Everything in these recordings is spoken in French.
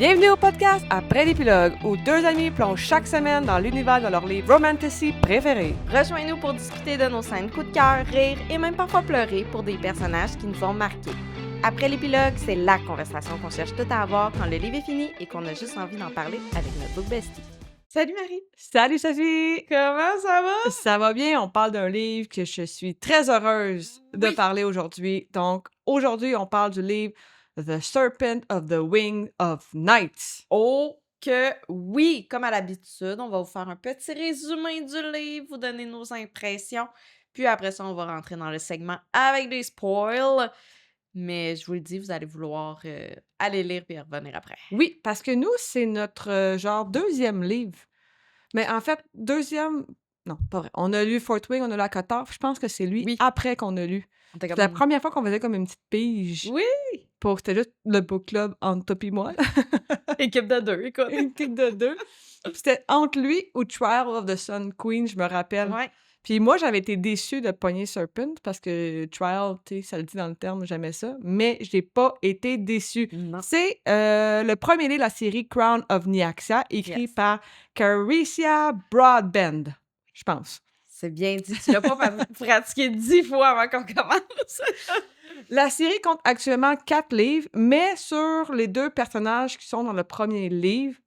Bienvenue au podcast Après l'épilogue, où deux amis plongent chaque semaine dans l'univers de leur livre romantasy préféré. Rejoins-nous pour discuter de nos scènes coup de cœur, rire et même parfois pleurer pour des personnages qui nous ont marqués. Après l'épilogue, c'est la conversation qu'on cherche tout à avoir quand le livre est fini et qu'on a juste envie d'en parler avec notre book bestie. Salut Marie! Salut Sophie! Comment ça va? Ça va bien, on parle d'un livre que je suis très heureuse de Oui. parler aujourd'hui. Donc, aujourd'hui, on parle du livre The Serpent of the Wing of Night. Oh que oui! Comme à l'habitude, on va vous faire un petit résumé du livre, vous donner nos impressions, puis après ça, on va rentrer dans le segment avec des spoils. Mais je vous le dis, vous allez vouloir aller lire puis revenir après. Oui, parce que nous, c'est notre genre deuxième livre. Mais en fait, deuxième... Non, pas vrai. On a lu Fort Wing, on a lu Akatar. Je pense que c'est lui Oui. après qu'on a lu. On était C'est la comme... première fois qu'on faisait comme une petite pige. Oui! C'était juste le book club entre toi et moi. Équipe de deux, écoute. Une équipe de deux. Puis c'était entre lui ou Trial of the Sun Queen, je me rappelle. Ouais. Puis moi, j'avais été déçue de pogner Serpent parce que Trial, tu sais, ça le dit dans le terme, j'aimais ça. Mais je n'ai pas été déçue. Non. C'est le premier livre de la série Crown of Nyaxia, écrit Yes. par Caricia Broadbent, je pense. C'est bien dit. Tu l'as pas pratiqué 10 fois avant qu'on commence. La série compte actuellement 4 livres, mais sur les 2 personnages qui sont dans le premier livre,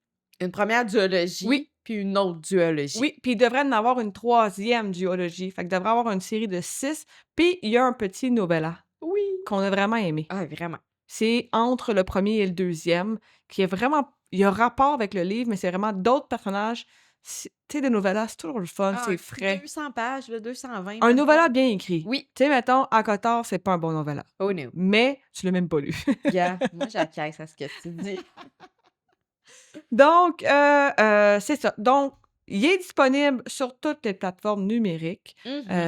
Une première duologie, oui, puis une autre duologie. oui, puis il devrait en avoir une 3e duologie. Fait qu'il devrait avoir une série de 6, puis il y a un petit novella Oui. qu'on a vraiment aimé. Ah, vraiment. C'est entre le premier et le deuxième, qui est vraiment... Il y a rapport avec le livre, mais c'est vraiment d'autres personnages. Tu sais, des novellas, c'est toujours le fun, c'est frais. 200 pages, là, 220. Un même novella pas. bien écrit. Oui. Tu sais, mettons, Akatar, c'est pas un bon novella. Oh no. Mais tu l'as même pas lu. Gars, moi, j'acquiesce à ce que tu dis. Donc, c'est ça. Donc, il est disponible sur toutes les plateformes numériques,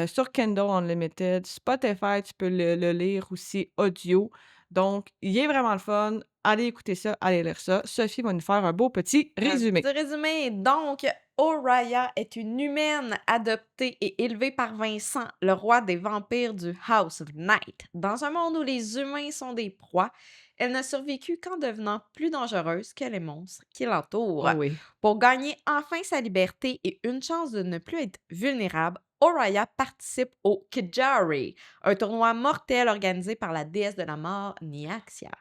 sur Kindle Unlimited, Spotify, tu peux le lire aussi audio. Donc, il est vraiment le fun. Allez écouter ça, allez lire ça. Sophie va nous faire un beau petit résumé. Un petit résumé. Donc, Oraya est une humaine adoptée et élevée par Vincent, le roi des vampires du House of Night. Dans un monde où les humains sont des proies, elle n'a survécu qu'en devenant plus dangereuse que les monstres qui l'entourent. Oh oui. Pour gagner enfin sa liberté et une chance de ne plus être vulnérable, Oraya participe au Kijari, un tournoi mortel organisé par la déesse de la mort Nyaxia.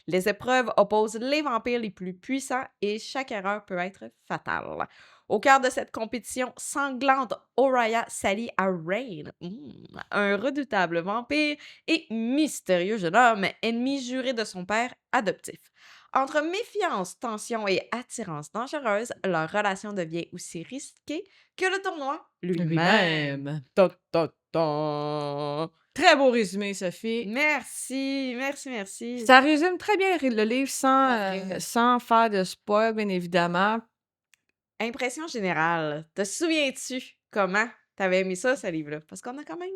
Les épreuves opposent les vampires les plus puissants et chaque erreur peut être fatale. Au cœur de cette compétition sanglante, Oraya s'allie à Rain, un redoutable vampire et mystérieux jeune homme, ennemi juré de son père adoptif. Entre méfiance, tension et attirance dangereuse, leur relation devient aussi risquée que le tournoi lui-même. Lui-même. Ta, ta, ta. Très beau résumé, Sophie. Merci, merci, merci. Ça résume très bien le livre Vrai. sans faire de spoil, bien évidemment. Impression générale. Te souviens-tu comment t'avais aimé ça, ce livre-là? Parce qu'on a quand même...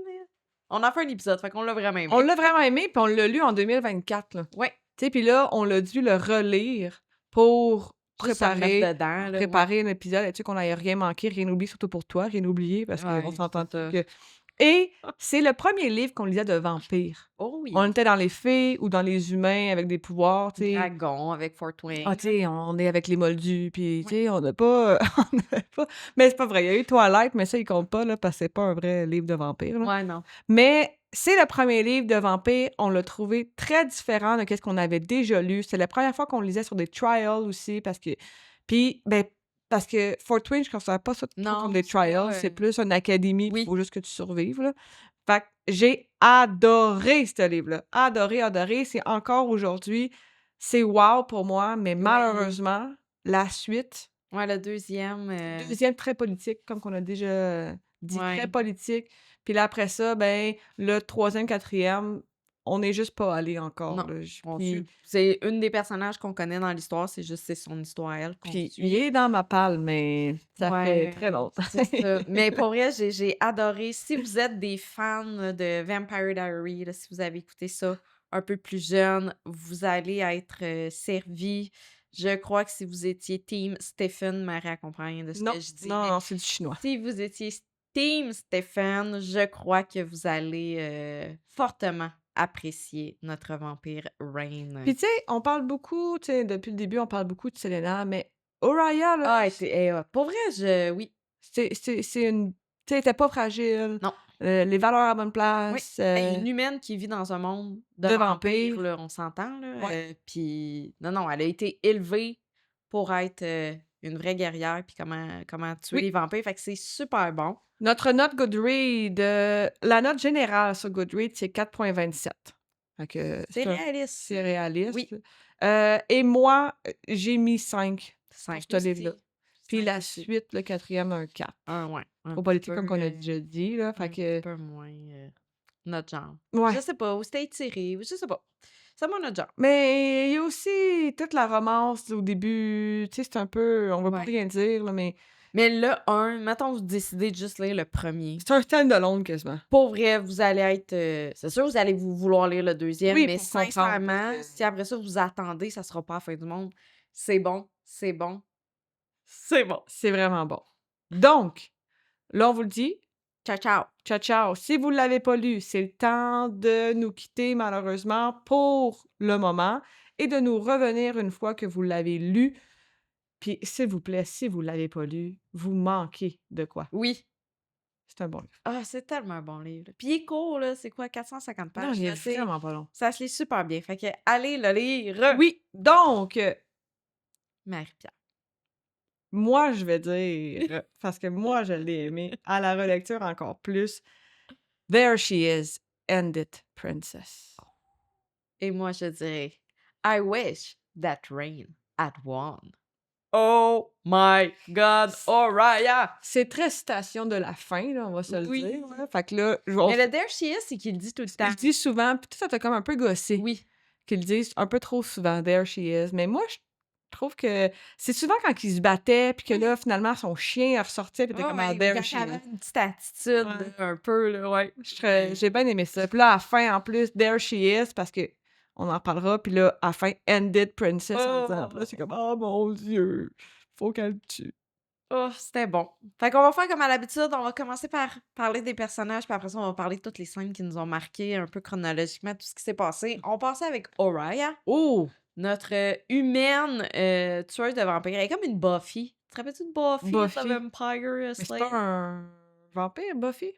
on a fait un épisode, fait qu'on l'a vraiment aimé. On l'a vraiment aimé, puis on l'a lu en 2024, là. Ouais. Tu sais, puis là, on l'a dû le relire pour Juste se remettre préparer dedans, là, préparer un épisode, tu sais, qu'on n'ait rien manqué, rien oublié, surtout pour toi, rien oublié, parce qu'on Ouais, s'entend c'est ça. que... Et c'est le premier livre qu'on lisait de vampires. Oh oui. On était dans les fées ou dans les humains avec des pouvoirs, tu sais. Dragon avec Fort Wing. Ah, tu sais, on est avec les moldus, puis, tu sais, on n'a pas... on n'avait pas... Mais c'est pas vrai, il y a eu Twilight, mais ça, il compte pas, là, parce que c'est pas un vrai livre de vampires, là. Ouais, non. Mais c'est le premier livre de vampires. On l'a trouvé très différent de ce qu'on avait déjà lu. C'est la première fois qu'on le lisait sur des trials aussi, parce que... Puis, ben, parce que Fort Wing, je ne considère pas ça trop Non, comme des c'est pas, trials. C'est plus une académie, puis il oui. faut juste que tu survives, là. Fait que j'ai adoré ce livre-là. Adoré, adoré. C'est encore aujourd'hui... C'est wow pour moi, mais malheureusement, la suite, Ouais, le deuxième... deuxième très politique, comme qu'on a déjà dit, très Ouais. politique. Puis là, après ça, ben, le troisième, quatrième, on n'est juste pas allé encore. Non. Là. On Puis, suit. C'est une des personnages qu'on connaît dans l'histoire, c'est juste c'est son histoire à elle qu'on puis suit. il est dans ma palle, mais ça fait très longtemps. C'est ça. Mais pour vrai, j'ai adoré. Si vous êtes des fans de Vampire Diaries, là, si vous avez écouté ça un peu plus jeune, vous allez être servi. Je crois que si vous étiez Team Stephen, Marie accompagne de ce Non, que je dis. non, mais non, c'est du chinois. si vous étiez Team Stephen, je crois que vous allez fortement apprécié notre vampire Rain. Puis, tu sais, on parle beaucoup, tu sais, depuis le début, on parle beaucoup de Selena, mais Oriah, là, Ah, pour vrai, oui. c'est une. Tu sais, elle était pas fragile, Non. les valeurs à la bonne Oui. place, Une humaine qui vit dans un monde de de vampires, vampire. là, on s'entend, là. Ouais. Puis, non, elle a été élevée pour être une vraie guerrière, puis comment tuer les Oui. vampires. Fait que c'est super bon. Notre note Goodreads, la note générale sur Goodreads, c'est 4,27. Fait que C'est réaliste. c'est réaliste. Oui. Et moi, j'ai mis 5 pour 5 ce livre-là. aussi. Puis 5 la aussi. suite, le 4e, un 4. Ouais. Trop politique, comme qu'on a déjà dit, là. Fait Un que, petit peu moins notre genre. ouais. Je sais pas, ou c'était étiré, je sais pas. C'est moins notre genre. Mais il y a aussi toute la romance au début. Tu sais, c'est un peu. On va pas Ouais. rien dire, là, mais Mais le 1, mettons, vous décidez de juste lire le premier. c'est un stand-alone quasiment. Pour vrai, vous allez être. C'est sûr, vous allez vouloir lire le deuxième, Oui, mais pour comprendre. Parce sincèrement, que si après ça vous attendez, ça sera pas la fin du monde. C'est bon, c'est bon, c'est bon. c'est vraiment bon. Donc, là, on vous le dit. Ciao, ciao. Ciao, ciao. Si vous ne l'avez pas lu, c'est le temps de nous quitter malheureusement pour le moment et de nous revenir une fois que vous l'avez lu. Puis, s'il vous plaît, si vous ne l'avez pas lu, vous manquez de quoi. Oui. C'est un bon livre. Ah, c'est tellement un bon livre. Puis il est court, là. C'est quoi, 450 pages? Non, il est là, c'est- vraiment pas long. Ça se lit super bien. Fait que allez le lire. Oui, donc, Marie-Pierre. moi, je vais dire, parce que moi, je l'ai aimé, à la relecture encore plus, There She Is, End It, Princess. Et moi, je dirais I wish that rain had won. Oh My God, Oriah! C'est très citation de la fin, là, on va se le Oui. dire. Là. Fait que là, Mais le There She Is, c'est qu'il le dit tout le temps. je dis souvent, puis ça t'a comme un peu gossé Oui. qu'ils le disent un peu trop souvent, There She Is. Mais moi, je trouve que c'est souvent quand ils se battaient, puis que là, finalement, son chien ressortait, puis t'es comme, ah, There She Quand avait Is. une petite attitude, Ouais. là, un peu, là, ouais. J'ai bien aimé ça. Puis là, à la fin, en plus, There She Is, parce que on en parlera, puis là, à la fin, Ended Princess en disant. Puis là, c'est comme, oh mon Dieu, faut qu'elle le tue. Oh, c'était bon. Fait qu'on va faire comme à l'habitude, on va commencer par parler des personnages, puis après ça, on va parler de toutes les scènes qui nous ont marqué, un peu chronologiquement, tout ce qui s'est passé. On passait avec Oriah, Oh! notre humaine tueuse de vampires. Elle est comme une Buffy. Tu te rappelles-tu de Buffy, Buffy. the Vampire Mais c'est Slayer? pas un vampire, Buffy?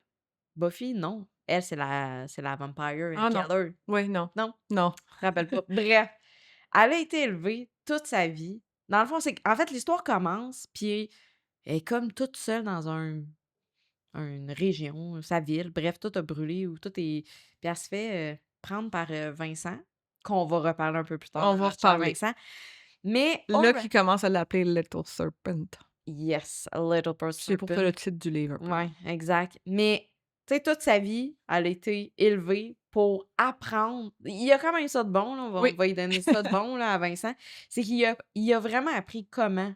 Buffy, non. Elle, c'est la Vampire Ah non. Killer. Oui, non. Non, Non. je me rappelle pas. Bref, elle a été élevée toute sa vie. Dans le fond, c'est en fait, l'histoire commence, puis elle est comme toute seule dans une région, sa ville. Bref, tout a brûlé ou tout est. Puis elle se fait prendre par Vincent, qu'on va reparler un peu plus tard. On va notre cher reparler. Vincent. Mais Là, qui commence à l'appeler Little Serpent. yes, a little person. C'est pour ça le titre du livre. Oui, exact. Mais, tu sais, toute sa vie, elle a été élevée pour apprendre. Il y a quand même ça de bon, là, on Oui. va lui donner ça de bon là, à Vincent. C'est il a vraiment appris comment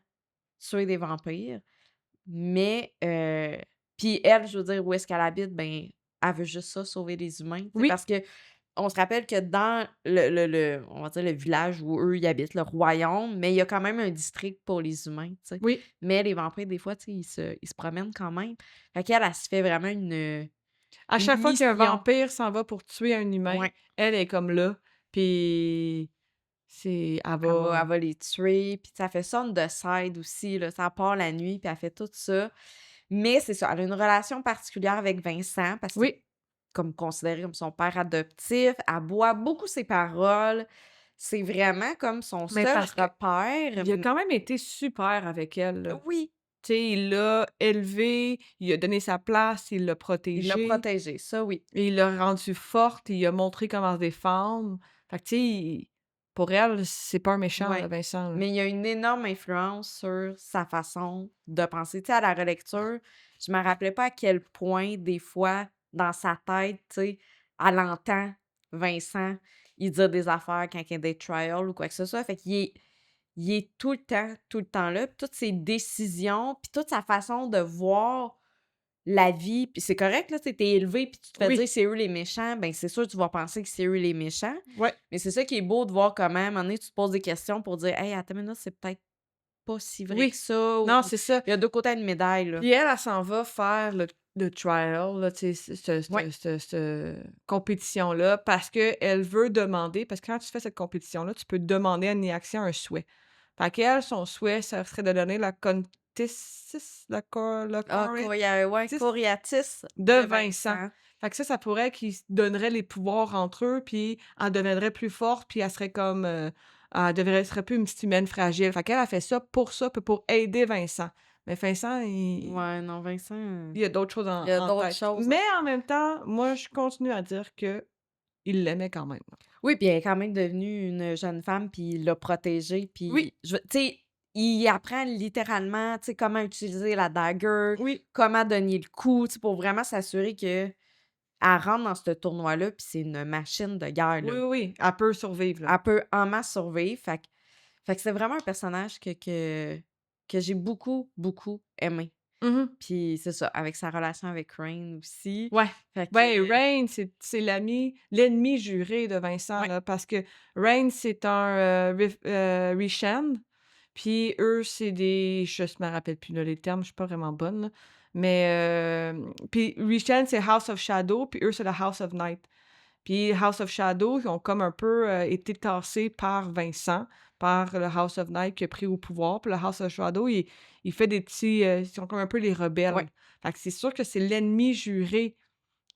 tuer des vampires. Mais, puis elle, je veux dire, où est-ce qu'elle habite, ben, elle veut juste ça, sauver les humains. Tu sais, Oui. parce que on se rappelle que dans on va dire le village où eux, ils habitent, le royaume, mais il y a quand même un district pour les humains, tu sais. Oui. Mais les vampires, des fois, tu sais, ils se promènent quand même. Fait qu'elle, elle se fait vraiment À une chaque fois qu'un mission. vampire s'en va pour tuer un humain, Ouais. elle est comme là. Puis elle Elle va. va les tuer, puis ça fait ça de side aussi, là, ça part la nuit, puis elle fait tout ça. Mais c'est ça, elle a une relation particulière avec Vincent, parce que Oui. comme considéré comme son père adoptif, elle boit beaucoup ses paroles. C'est vraiment comme son Mais seul parce que repère. il a quand même été super avec elle. Là. Oui, Tu sais, il l'a élevé, il a donné sa place, il l'a il l'a protégée, protégée, ça oui. et il l'a rendue forte, il a montré comment se défendre. Fait que, tu sais, pour elle, c'est pas un méchant, Ouais. là, Vincent. Là. Mais il y a une énorme influence sur sa façon de penser. Tu sais, à la relecture, je me rappelais pas à quel point, des fois, dans sa tête, tu sais, elle entend Vincent, il dit des affaires quand il y a des trials ou quoi que ce soit. Fait il est tout le temps là. Puis toutes ses décisions, puis toute sa façon de voir la vie. Puis c'est correct, là, tu sais, t'es élevé, puis tu te fais Oui. dire c'est eux les méchants. Ben c'est sûr, tu vas penser que c'est eux les méchants. Ouais. Mais c'est ça qui est beau de voir comment, à un moment donné, tu te poses des questions pour dire, hey, attends une minute, c'est peut-être pas si vrai Oui. que ça. Non, Ou c'est ça. il y a deux côtés à une médaille, là. Puis elle s'en va faire le de trial, là, tu sais, Ouais. compétition-là, parce qu'elle veut demander, parce que quand tu fais cette compétition-là, tu peux demander à Niaxia un souhait. Fait qu'elle, son souhait, ça serait de donner la contissis, la Ah, ouais, coriatis Coriatis de de Vincent. Vincent. Fait que ça pourrait qu'ils se donneraient les pouvoirs entre eux, puis elle deviendrait plus forte, puis elle serait comme, serait plus une petite humaine fragile. Fait qu'elle a fait ça, puis pour aider Vincent. Mais Vincent, Ouais, non, Vincent, il y a d'autres choses il y a en d'autres tête. choses. Mais en même temps, moi, je continue à dire qu'il l'aimait quand même. Oui, puis elle est quand même devenue une jeune femme, puis il l'a protégée, Oui, puis tu sais, il apprend littéralement, tu sais, comment utiliser la dagger, oui, comment donner le coup, tu sais, pour vraiment s'assurer qu'elle rentre dans ce tournoi-là, puis c'est une machine de guerre, là. oui, oui, oui, elle peut survivre, là. Elle peut en masse survivre, fait que c'est vraiment un personnage que j'ai beaucoup, beaucoup aimé. Mmh. Puis c'est ça, avec sa relation avec Rain aussi, Ouais. fait Ouais, que Rain, c'est l'ennemi juré de Vincent, ouais, là, parce que Rain, c'est un, Rishan, puis eux, c'est des je me rappelle plus, là, les termes, je suis pas vraiment bonne, là, mais puis Rishan, c'est House of Shadow, puis eux, c'est la House of Night. Puis House of Shadow, ils ont comme un peu, été tassés par Vincent, par le House of Night qui a pris au pouvoir. Puis le House of Shadow, il fait des petits, ils sont comme un peu les ouais. rebelles. Fait que c'est sûr que c'est l'ennemi juré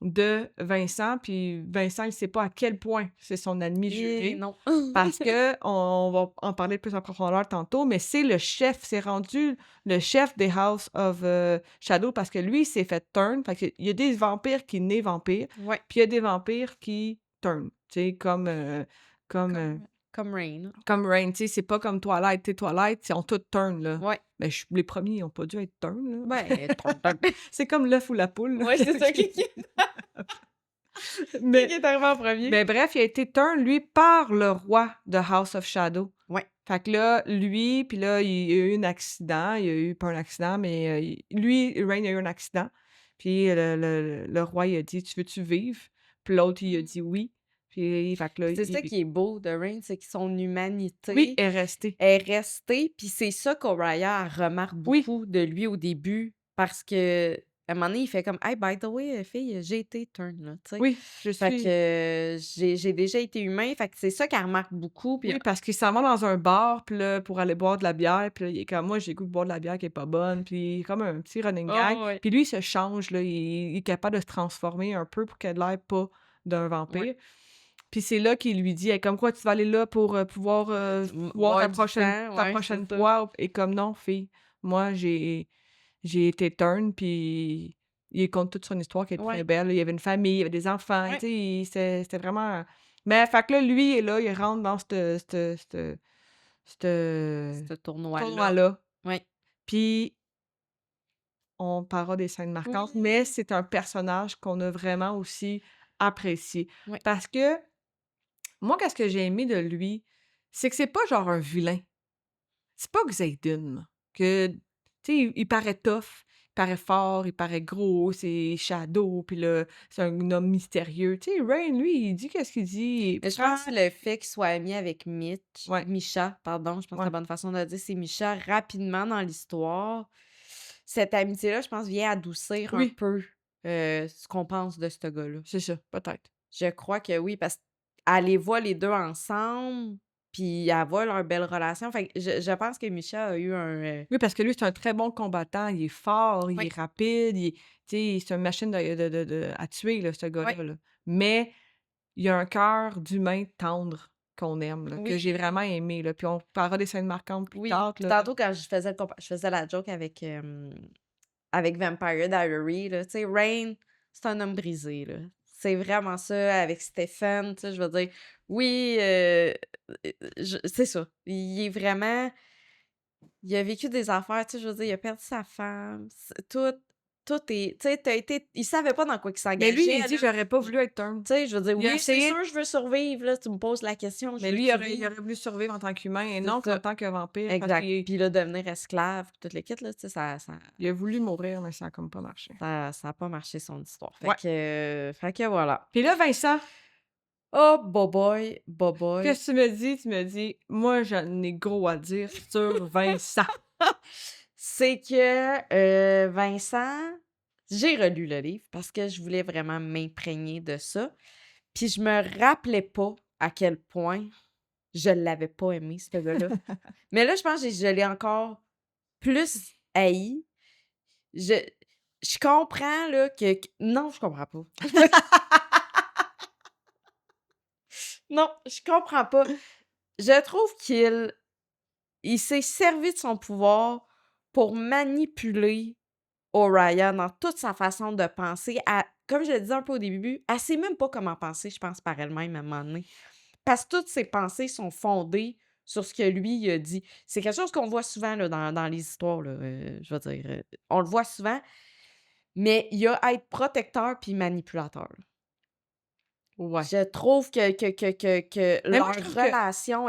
de Vincent, puis Vincent, il sait pas à quel point c'est son ennemi Et juré non. parce qu'on va en parler plus en profondeur tantôt, mais c'est le chef, c'est rendu le chef des House of, Shadow parce que lui, il s'est fait turn. Fait qu'il y a des vampires qui naissent vampires, Ouais, puis il y a des vampires qui turn, tu sais, comme, comme Rain. comme Rain, tu sais, c'est pas comme Twilight. Tu sais, Twilight, ils ont tous turn, là. Ouais. Mais les premiers, ils ont pas dû être turn, là. Ben, turn. C'est comme l'œuf ou la poule, là. Ouais, c'est ça qui Mais est arrivé en premier. mais bref, il a été turn, lui, par le roi de House of Shadow. Ouais. Fait que là, lui, puis là, il y a eu un accident. Il y a eu, pas un accident, mais lui, Rain, a eu un accident. Puis le roi, il a dit: «Tu veux-tu vivre?» Puis l'autre, il a dit: «Oui». Puis, fait que là, C'est ça qui est beau de Rain, c'est que son oui, humanité est resté. est restée, puis c'est ça qu'Oraya remarque Oui, beaucoup de lui au début, parce que à un moment donné, il fait comme: «Hey, by the way, fille, j'ai été turn, là», tu sais? oui, je Fait suis que j'ai déjà été humain, fait que c'est ça qu'elle remarque beaucoup, puis oui, parce qu'il s'en va dans un bar, puis là, pour aller boire de la bière, puis là, il est comme: «Moi, j'ai le goût de boire de la bière qui est pas bonne», puis comme un petit running gag. oh, ouais, Puis lui, il se change, là, il est capable de se transformer un peu pour qu'il ait l'air pas d'un ouais. vampire. Puis c'est là qu'il lui dit: «Hey, comme quoi tu vas aller là pour, pouvoir, voir Boire du sang, ta ouais, c'est prochaine ça. proie?» Et comme: «Non fille, moi j'ai été turn», puis il compte toute son histoire qui est très Ouais, belle. Il y avait une famille, il y avait des enfants, tu ouais. sais, c'était vraiment mais fait que là, lui, il est là, il rentre dans ce Ce tournoi-là. tournoi-là, Ouais. puis on parlera des scènes marquantes, Oui. mais c'est un personnage qu'on a vraiment aussi apprécié. Ouais. Parce que moi, qu'est-ce que j'ai aimé de lui, c'est que c'est pas genre un vilain. C'est pas Xaden, que, tu sais, il paraît tough, il paraît fort, il paraît gros, c'est Shadow, puis là, c'est un homme mystérieux. Tu sais, Rain, lui, il dit qu'est-ce qu'il dit, il Mais je prend pense que le fait qu'il soit ami avec ouais, Misha, pardon, je pense que ouais, la bonne façon de le dire, c'est Misha, rapidement dans l'histoire, cette amitié-là, je pense, vient adoucir un oui, peu, ce qu'on pense de ce gars-là. c'est ça, peut-être. Je crois que oui, parce qu'elle les voit les 2 ensemble, puis elle voit leur belle relation. Fait que je pense que Misha a eu un, Oui, parce que lui, c'est un très bon combattant, il est fort, il oui, est rapide, tu sais, c'est une machine à tuer, là, ce oui, gars-là, là. Mais il a un cœur d'humain tendre qu'on aime, là, que oui, j'ai vraiment aimé, là, puis on parlera des scènes marquantes plus oui. tard, Puis là. tantôt quand je faisais la joke avec, avec Vampire Diaries, là, tu sais, Rain, c'est un homme brisé, là. C'est vraiment ça avec Stephen, tu sais, je veux dire, oui, c'est ça. Il est vraiment il a vécu des affaires, tu sais, je veux dire, il a perdu sa femme, tout est tu sais, il savait pas dans quoi il Mais lui, il s'engageait, a dit: là. «J'aurais pas Tu voulu être turn». sais, je veux dire, Il a oui, c'est essayé sûr, je veux survivre, là, tu me poses la question, je mais lui, veux-tu il vivre? aurait voulu survivre en tant qu'humain et C'est non qu'en ça, tant que vampire parce exact. qu'il Puis là, devenir esclave, puis tout le kit, là, tu sais, il a voulu mourir, mais ça a comme pas marché. ça a pas marché son histoire. Ouais. Fait que voilà. Puis là, Vincent, Oh, boboy, boboy. qu'est-ce que tu me dis? Tu me dis: «Moi, j'en ai gros à dire sur Vincent». C'est que, Vincent, J'ai relu le livre parce que je voulais vraiment m'imprégner de ça. Puis je me rappelais pas à quel point je l'avais pas aimé, ce gars-là. Mais là, je pense que je l'ai encore plus haï. Je, je comprends là non, je comprends pas. Non, je comprends pas. Je trouve il s'est servi de son pouvoir pour manipuler Oriah dans toute sa façon de penser. Comme je le disais un peu au début, elle sait même pas comment penser, je pense, par elle-même à un moment donné. Parce que toutes ses pensées sont fondées sur ce que lui il a dit. C'est quelque chose qu'on voit souvent là, dans les histoires, là, je veux dire. On le voit souvent, mais il y a à être protecteur puis manipulateur. Ouais. Je trouve que Mais leur moi, je trouve que relation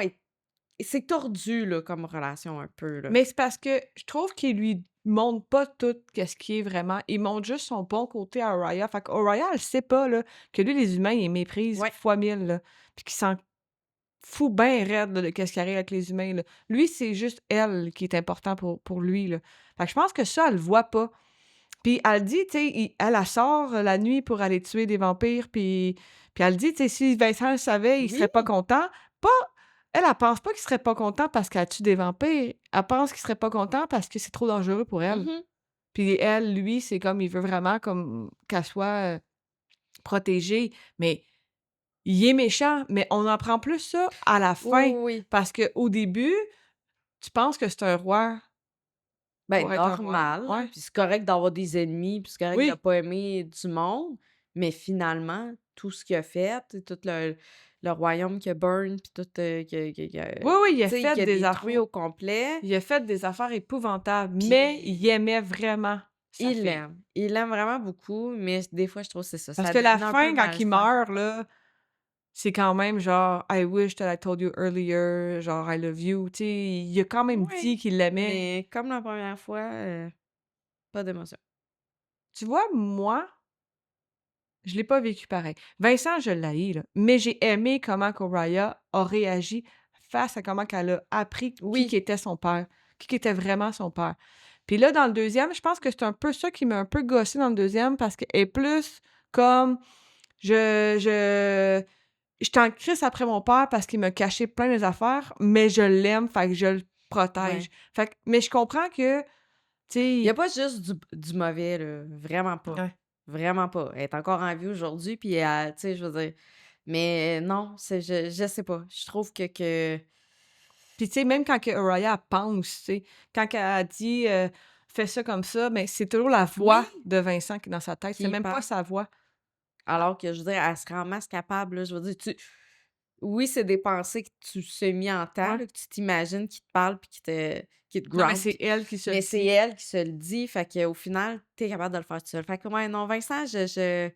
c'est tordu là, comme relation un peu. Là. mais c'est parce que je trouve qu'il lui montre pas tout qu'est-ce qui est vraiment. Il montre juste son bon côté à Oriah. Fait qu'Oriah, elle sait pas, là, que lui, les humains, il méprise Ouais. fois mille, là, puis qu'il s'en fout bien raide, là, de qu'est-ce qui arrive avec les humains, là. Lui, c'est juste elle qui est important pour lui, là. Fait que je pense que ça, elle le voit pas. Puis elle dit, tu sais, elle sort la nuit pour aller tuer des vampires, puis elle dit, tu sais, si Vincent le savait, il serait Oui. pas content. Pas elle pense pas qu'il serait pas content parce qu'elle tue des vampires. Elle pense qu'il serait pas content parce que c'est trop dangereux pour elle. Mhm. Puis elle, lui, c'est comme il veut vraiment comme qu'elle soit, protégée, mais il est méchant, mais on apprend plus ça à la Oui, fin oui, oui. parce qu'au début, tu penses que c'est un roi Ben, pour être un roi. normal, Ouais. puis c'est correct d'avoir des ennemis, puis c'est correct de Oui. pas aimer du monde, mais finalement, tout ce qu'il a fait, tout le royaume qu'il a burn, puis tout, Oui, oui, il tu a sais, fait qu'il a des détruit affaires. au complet, Il a fait des affaires épouvantables, mais il puis aimait vraiment sa il fille. l'aime. Il l'aime vraiment beaucoup, mais des fois, je trouve que c'est ça, Parce ça que la devient un peu fin, quand il malsain. meurt, là, c'est quand même genre «I wish that I told you earlier», genre «I love you», tu sais, il a quand même Oui, dit qu'il l'aimait. mais comme la première fois, pas d'émotion. Tu vois, moi, je l'ai pas vécu pareil. Vincent, je l'haïs, là, mais j'ai aimé comment qu'Oriah a réagi face à comment qu'elle a appris qui Oui, qu'était son père, qui qu'était vraiment son père. Puis là, dans le deuxième, je pense que c'est un peu ça qui m'a un peu gossée dans le deuxième parce qu'elle est plus comme je je je t'en crisse après mon père parce qu'il m'a caché plein des affaires, mais je l'aime, fait que je le protège. ouais. Fait que mais je comprends que, tu Il y a sais pas juste du mauvais, là, vraiment pas. ouais. Vraiment pas. Elle est encore en vie aujourd'hui, puis elle tu sais, je veux dire mais non, je sais pas. Je trouve que Puis tu sais, même quand que Araya elle pense, tu sais, quand elle dit, «Fais ça comme ça», mais c'est toujours la voix oui, de Vincent qui est dans sa tête, c'est qui même pas parle, sa voix. alors que je veux dire, elle serait en masse capable, là, je veux dire, oui, c'est des pensées que tu semi-entends, Ouais. là, que tu t'imagines qui te parlent puis qui te Non, mais ground, c'est elle qui se le mais c'est dit. elle qui se le dit, fait qu'au final, t'es capable de le faire tout seul. Fait que ouais, non, Vincent, je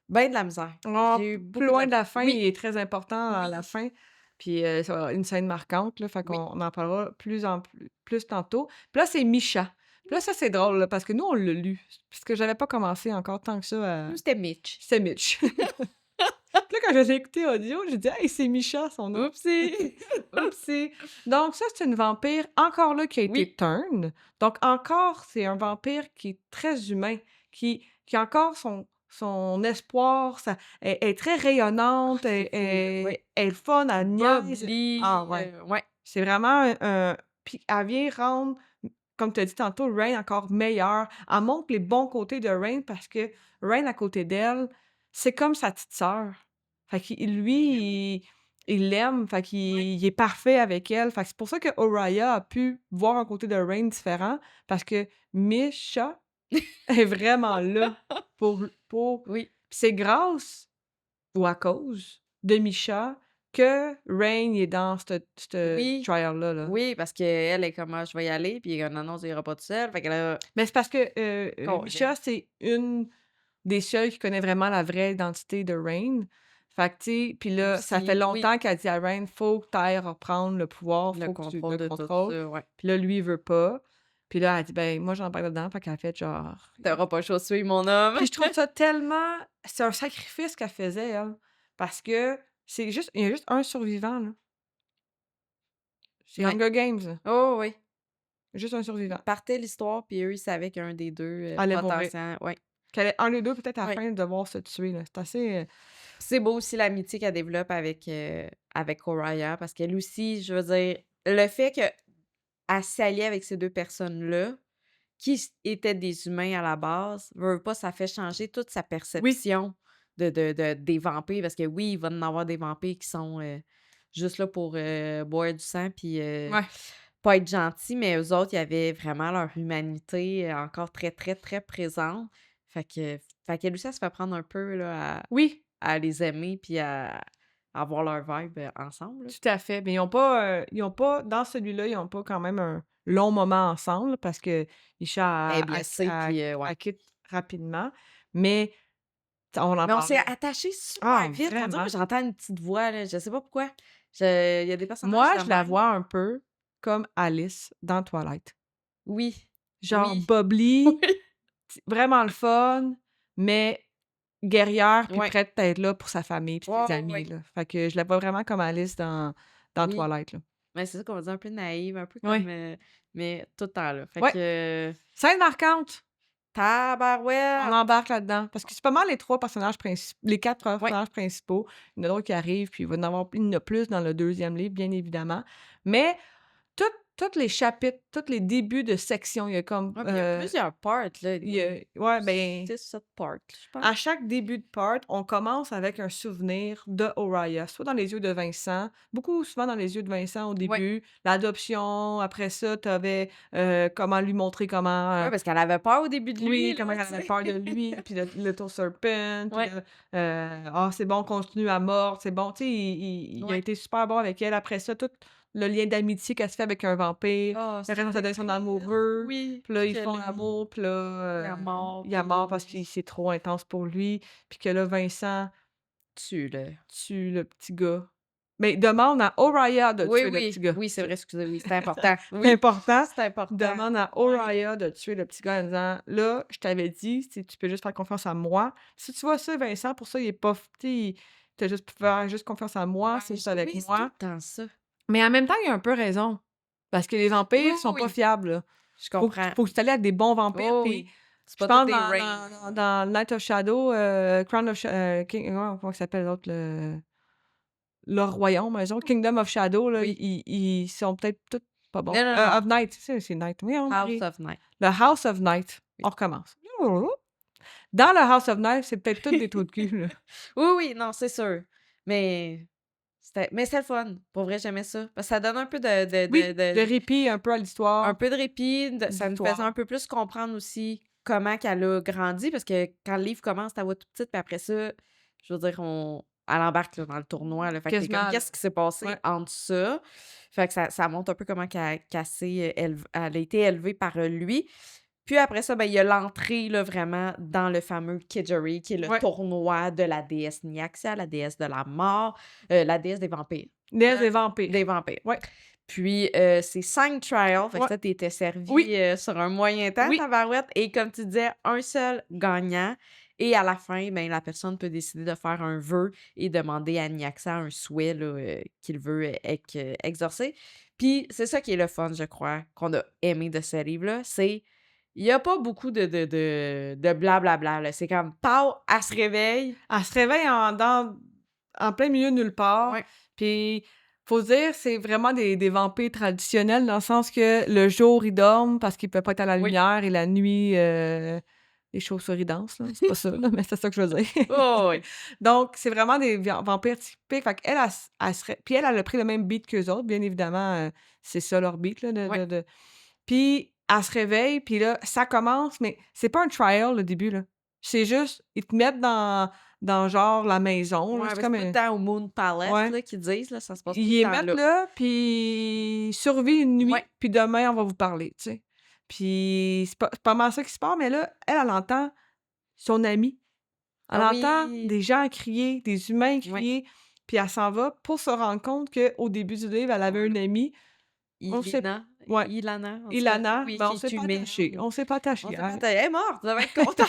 ben de la misère. Oh, J'ai eu plus beaucoup de loin la de la fin, il oui, est très important à la oui, fin, puis, ça va une scène marquante, là, fait qu'on oui. on en parlera plus tantôt. Puis là, c'est Misha. Puis là, ça, c'est drôle, là, parce que nous, on l'a lu, parce que j'avais pas commencé encore tant que ça à Nous, c'était Mitch. c'était Mitch. Puis là, quand je l'ai écouté audio, j'ai dit: «Hey, c'est Misha son nom». Oupsie! Oupsie! Donc ça, c'est une vampire, encore là, qui a été Oui, turn. Donc encore, c'est un vampire qui est très humain, qui a encore son espoir, elle est très rayonnante, c'est fou, là, oui. elle est le fun, elle niaise. Ah Bubbly, ouais, ouais. c'est vraiment puis elle vient rendre, comme tu as dit tantôt, Rain encore meilleure. Elle montre les bons côtés de Rain parce que Rain, à côté d'elle, c'est comme sa petite sœur. Fait qu'il lui, il l'aime, fait qu'il Ouais. il est parfait avec elle. Fait que c'est pour ça que Oriah a pu voir un côté de Rain différent parce que Misha est vraiment là pour Oui, puis c'est grâce ou à cause de Misha que Rain est dans cette oui, trial-là, là. oui, parce qu'elle est comme: «Ah, je vais y aller», puis non, non, tu iras pas tout seul. Fait qu'elle a Mais c'est parce que, congé. Misha, c'est une des seules qui connaît vraiment la vraie identité de Rain. Fait que, tu sais, puis là, ça fait Aussi, oui, longtemps qu'elle dit à Rain: «Faut que tu ailles reprendre le pouvoir, le faut que tu contrôle le de tout contrôles». ça, ouais. Puis là, lui, il veut pas. Puis là, elle dit: «Ben, moi, j'embarque dedans». Fait qu'elle a fait genre Tu auras pas le choix de suivre mon homme. puis je trouve ça tellement c'est un sacrifice qu'elle faisait, elle, parce que il y a juste un survivant, là. C'est Ouais. Hunger Games, là. Oh oui. Juste un survivant. Partait l'histoire, puis eux, ils savaient qu'un des deux Allait mourir. potentiels. Ouais. Un des deux, peut-être, à la Ouais. fin, devoir se tuer, là. C'est assez... C'est beau aussi l'amitié qu'elle développe avec Oriah, parce qu'elle aussi, je veux dire, le fait qu'elle s'allie avec ces deux personnes-là, étaient des humains à la base, veut pas, ça fait changer toute sa Oui. perception des vampires, parce que oui, il va y en avoir des vampires qui sont juste là pour boire du sang puis Ouais. pas être gentils, mais eux autres, il y avait vraiment leur humanité encore très, très, très présente. Fait qu'elle aussi, elle se fait prendre un peu là, Oui, à les aimer puis à avoir leur vibe ensemble. Là. tout à fait. Mais ils ont pas dans celui-là, ils ont pas quand même un long moment ensemble parce que Elle Isha, est blessée, puis ouais. elle quitte rapidement. Mais on en Mais on s'est parlait. attachés super Ah, vite. On dirait vraiment? que j'entends une petite voix, là, je sais pas pourquoi. Il y a des personnages Moi, de je la même. vois un peu comme Alice dans Twilight. Oui, Genre oui, bubbly, oui, vraiment le fun, mais guerrière puis ouais, prête à être là pour sa famille puis ouais, ses ouais, amis, ouais. là. Fait que je la vois vraiment comme Alice dans Oui. Twilight, là. Mais c'est ça qu'on va dire, un peu naïve, un peu comme... Ouais. mais tout le temps, là. Fait Ouais. que... Scène marquante! On Tabarouette! embarque là-dedans. Parce que c'est pas mal les 3 personnages principaux, les 4 Ouais. personnages principaux. Il y en a d'autres qui arrivent, puis il y en a plus dans le 2e livre, bien évidemment. Mais tout tous les chapitres, tous les débuts de section, il y a comme, Ouais, puis il y a plusieurs parts, là. il y a ouais, ben, 6-7 parts, je pense. à chaque début de part, on commence avec un souvenir de Oriah, soit dans les yeux de Vincent, beaucoup souvent dans les yeux de Vincent au Ouais. début, l'adoption, après ça, tu avais, comment lui montrer comment, Ouais, parce qu'elle avait peur au début de lui, oui, là, comment elle tu avait sais. peur de lui, puis le Little Serpent, puis Ouais, là, «Ah, c'est bon, continue à mordre, c'est bon». Tu sais, il a ouais. été super bon avec elle. Après ça, tout le lien d'amitié qu'elle se fait avec un vampire, Oh, elle reste dans sa c'était relation triste. d'amoureux, Oui, puis là, puis ils que font là, l'amour, puis là, il est mort, il est puis mort parce que c'est trop intense pour lui, puis que là, Vincent tue-le. tue le petit gars. Mais demande à Oriah de Oui, tuer le petit oui, gars. oui, c'est vrai, excusez, oui, c'est important. C'est Oui, important. c'est important. Demande à Ouais. Oriah de tuer le petit gars en disant: «Là, je t'avais dit, tu peux juste faire confiance à moi. Si tu vois ça, Vincent, pour ça, il est pas f tu sais, tu as juste faire juste confiance à moi, c'est Ouais, juste avec oui, c'est tout le moi». temps ça. Mais en même temps, il a un peu raison. Parce que les Oui, vampires oui, sont pas oui, fiables, là. je comprends. Faut que tu ailles avec des bons vampires, Oh puis oui, c'est je pas toutes pense des dans raves. Night of Shadow, Crown of King comment il s'appelle l'autre? Leur royaume, eux autres, Kingdom of Shadow, là, Oui. ils sont peut-être tous pas bons. Non, non, non. Of Night, c'est Night. Voyons, House Marie. of Night. Le House of Night. Oui. On recommence. Dans le House of Night, c'est peut-être tous des trous de cul, là. Oui, oui, non, c'est sûr. Mais c'est le fun. Pour vrai, j'aimais ça. Parce que ça donne un peu Oui, de répit un peu à un l'histoire. peu de répit. Ça nous faisait L'histoire. un peu plus comprendre aussi comment qu'elle a grandi. Parce que quand le livre commence, elle voit toute petite, puis après ça, je veux dire, elle embarque là, dans le tournoi. Là. Fait que t'es comme, Quasiment, là. qu'est-ce qui s'est passé Ouais. entre ça? Fait que ça montre un peu comment elle a été élevée par lui. Puis après ça, ben, il y a l'entrée là, vraiment dans le fameux Kidgery, qui est le Ouais. tournoi de la déesse Nyaxia, la déesse de la mort, la déesse des vampires. Déesse des vampires. Des vampires. Ouais. Puis c'est 5 trials, fait que Ouais. ça, t'étais servi Oui. sur un moyen temps, Oui. tabarouette. Et comme tu disais, un seul gagnant. Et à la fin, ben, la personne peut décider de faire un vœu et demander à Nyaxa un souhait là, qu'il veut exorcer. Puis c'est ça qui est le fun, je crois, qu'on a aimé de ce livre-là, c'est il y a pas beaucoup de blablabla, là. C'est comme, pow, elle se réveille. Elle se réveille en plein milieu de nulle part. Ouais. Puis, faut dire, c'est vraiment des vampires traditionnels dans le sens que le jour, ils dorment parce qu'ils peuvent pas être à la Oui. lumière et la nuit, les chauves-souris dansent, là. C'est pas ça, là, mais c'est ça que je veux dire. Oh, oui. Donc, c'est vraiment des vampires typiques. Fait qu'elle, elle serait... Puis elle a pris le même beat qu'eux autres, bien évidemment. C'est ça leur beat, là. Ouais. Puis elle se réveille, puis là, ça commence, mais c'est pas un trial, le début, là. C'est juste, ils te mettent dans genre la maison, là. Ouais, C'est ben, comme c'est tout le temps au Moon Palace, ouais. là, qu'ils disent, là, ça se passe tout Ils le les temps mettent là. là, puis survie une nuit, Ouais. puis demain, on va vous parler, tu sais. Puis c'est pas mal ça qui se passe, mais là, elle entend son ami. Elle Ah entend oui! des gens crier, des humains Ouais. crier, puis elle s'en va pour se rendre compte qu'au début du livre, elle avait Ouais. un ami. On sait ouais, Ilana, en tout cas, Ilana, oui, mais on qui s'est est pas une attaché. merde. On s'est pas On attaché, sait pas hein. elle est morte, vous devez être contente!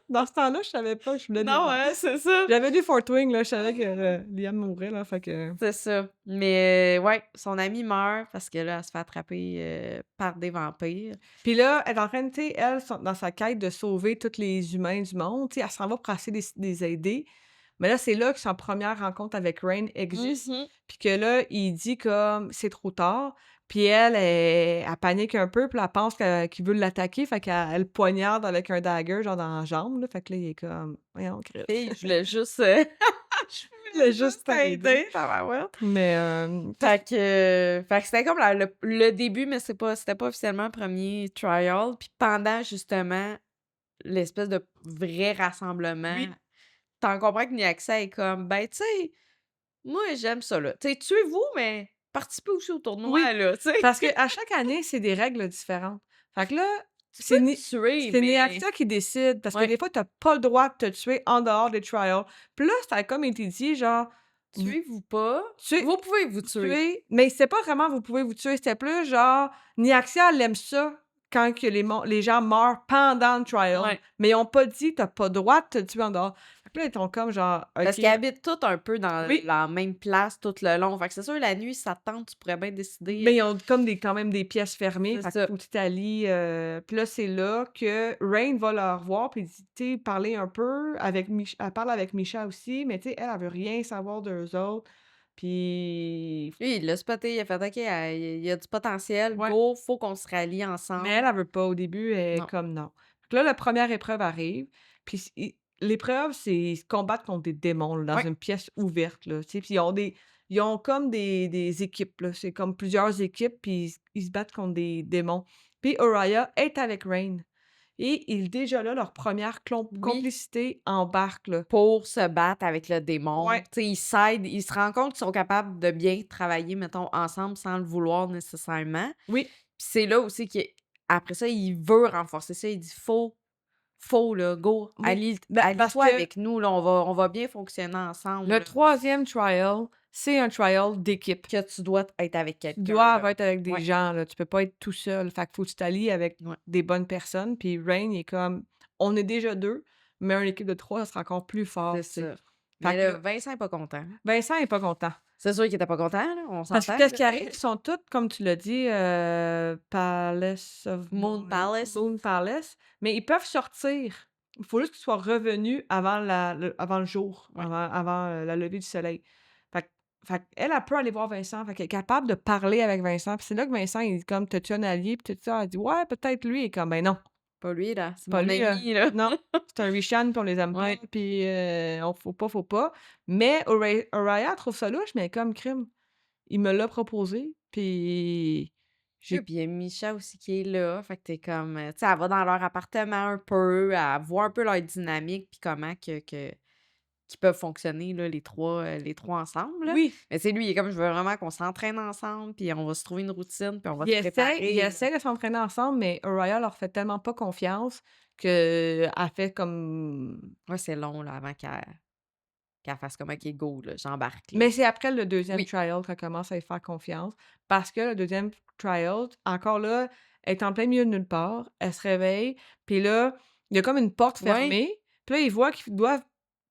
Dans ce temps-là, je savais pas que je voulais des Non, enfants. hein, c'est ça. J'avais lu Fort Wing, là, je savais que Liam mourrait, là, fait que... C'est ça. Mais ouais, son amie meurt parce que là, elle se fait attraper par des vampires. Puis là, elle est en train, tu sais, elle, dans sa quête de sauver tous les humains du monde, tu sais, elle s'en va pour essayer de les aider. Mais là, c'est là que son première rencontre avec Rain existe. Mhm. Puis que là, il dit comme c'est trop tard. Puis elle panique un peu, puis elle pense qu'il veut l'attaquer. Fait qu'elle le poignarde avec un dagger, genre dans la jambe. Là. Fait que là, il est comme, voyons, Chris. Et je voulais juste, je Il a voulais juste juste t'aider. t'aider, tabarouette. Mais, Fait que c'était comme le début, mais c'était pas officiellement un premier trial. Puis pendant justement l'espèce de vrai rassemblement, oui. t'en comprends que Niaxa est comme, ben, tu sais, moi, j'aime ça, là. Tu sais, tuez-vous, mais participez aussi au tournoi, Oui. là, tu sais. Parce qu'à chaque année, c'est des règles différentes. Fait que là, Tu c'est peux Ni- tuer, c'est mais... Niaxa qui décide. Parce que Ouais. des fois, t'as pas le droit de te tuer en dehors des trials. Puis là, ça a comme été dit, genre, Tuez-vous pas. tuez- Vous pouvez vous tuer. mais c'est pas vraiment vous pouvez vous tuer, c'était plus genre Niaxia elle aime ça quand que les gens meurent pendant le trial, Ouais. mais ils ont pas dit t'as pas le droit de te tuer en dehors. Fait que là, ils sont comme genre Parce OK. qu'ils habitent tous un peu dans Oui. la même place tout le long. Fait que c'est sûr, la nuit, si ça te tente, tu pourrais bien décider. Mais ils ont comme quand même des pièces fermées, C'est fait ça. que faut que tu t'allies, puis là, c'est là que Rain va leur voir puis dit, tu sais, parler un peu avec elle parle avec Misha aussi, mais tu sais, elle veut rien savoir d'eux autres. Puis Lui, il l'a spoté, il a fait OK, il y a du potentiel, ouais. go, faut qu'on se rallie Mais ensemble. elle veut pas. Au début, elle est Non. comme non. Fait que là, la première épreuve arrive, puis l'épreuve, c'est ils se combattent contre des démons là, dans Ouais. une pièce ouverte, là, tu sais, puis ils ont comme des équipes, là. C'est comme plusieurs équipes, puis ils se battent contre des démons. Puis Oriah est avec Rain et ils déjà là, leur première Oui. complicité embarque, là. Pour se battre avec le démon. Ouais. Tu sais, ils s'aident, ils se rendent compte qu'ils sont capables de bien travailler, mettons, ensemble sans le vouloir nécessairement. Oui. Puis c'est là aussi qu'après ça, il veut renforcer ça. Il dit faut là, go, Oui. Parce allie-toi que avec nous, là, on va bien fonctionner ensemble. le là. troisième trial, c'est un trial d'équipe. Que tu dois être avec quelqu'un. Tu dois là. être avec des Ouais. gens, là. Tu peux pas être tout seul. Fait qu'il faut que tu t'allies avec Ouais. des bonnes personnes. Puis Rain, il est comme, on est déjà 2, mais une équipe de 3, ça sera encore plus fort, C'est tu sais. ça. Fait Mais que là, là, Vincent est pas content. Vincent est pas content. C'est sûr qu'il était pas content, là, on Parce que s'entend. qu'est-ce qui là. arrive? Ils sont tous, comme tu l'as dit, Palace of Moon Palace. Moon Palace, mais ils peuvent sortir. Il faut juste qu'ils soient revenus avant avant le jour, Ouais. avant la levée du soleil. Fait qu'elle, elle peut aller voir Vincent. Fait qu'elle est capable de parler avec Vincent. Puis c'est là que Vincent, il dit comme, t'as-tu un allié? Puis tout ça. Elle dit, ouais, peut-être lui. Et comme, ben non, Pas lui, là. C'est pas mon lui. ami, là. Non, c'est un Rishan, puis on les aime Ouais. pas. Puis on faut pas. Mais Oriah trouve ça louche, mais comme crime. Il me l'a proposé. Puis Puis il y a Misha aussi qui est là. Fait que t'es comme. Tu sais, elle va dans leur appartement un peu, elle voit un peu leur dynamique, puis comment qu'ils peuvent fonctionner, là, les trois ensemble. Là. oui, Mais c'est lui, il est comme, je veux vraiment qu'on s'entraîne ensemble, puis on va se trouver une routine, puis on va se ils préparer. là. essaient de s'entraîner ensemble, mais Oriah leur fait tellement pas confiance qu'elle fait comme... Ouais, c'est long, là, avant qu'elle fasse comme, OK, go, là, j'embarque. là. Mais c'est après le deuxième Oui. trial qu'elle commence à y faire confiance. Parce que le deuxième trial, encore là, elle est en plein milieu de nulle part. Elle se réveille. Puis là, il y a comme une porte Ouais. fermée. Puis là, ils voient qu'ils doivent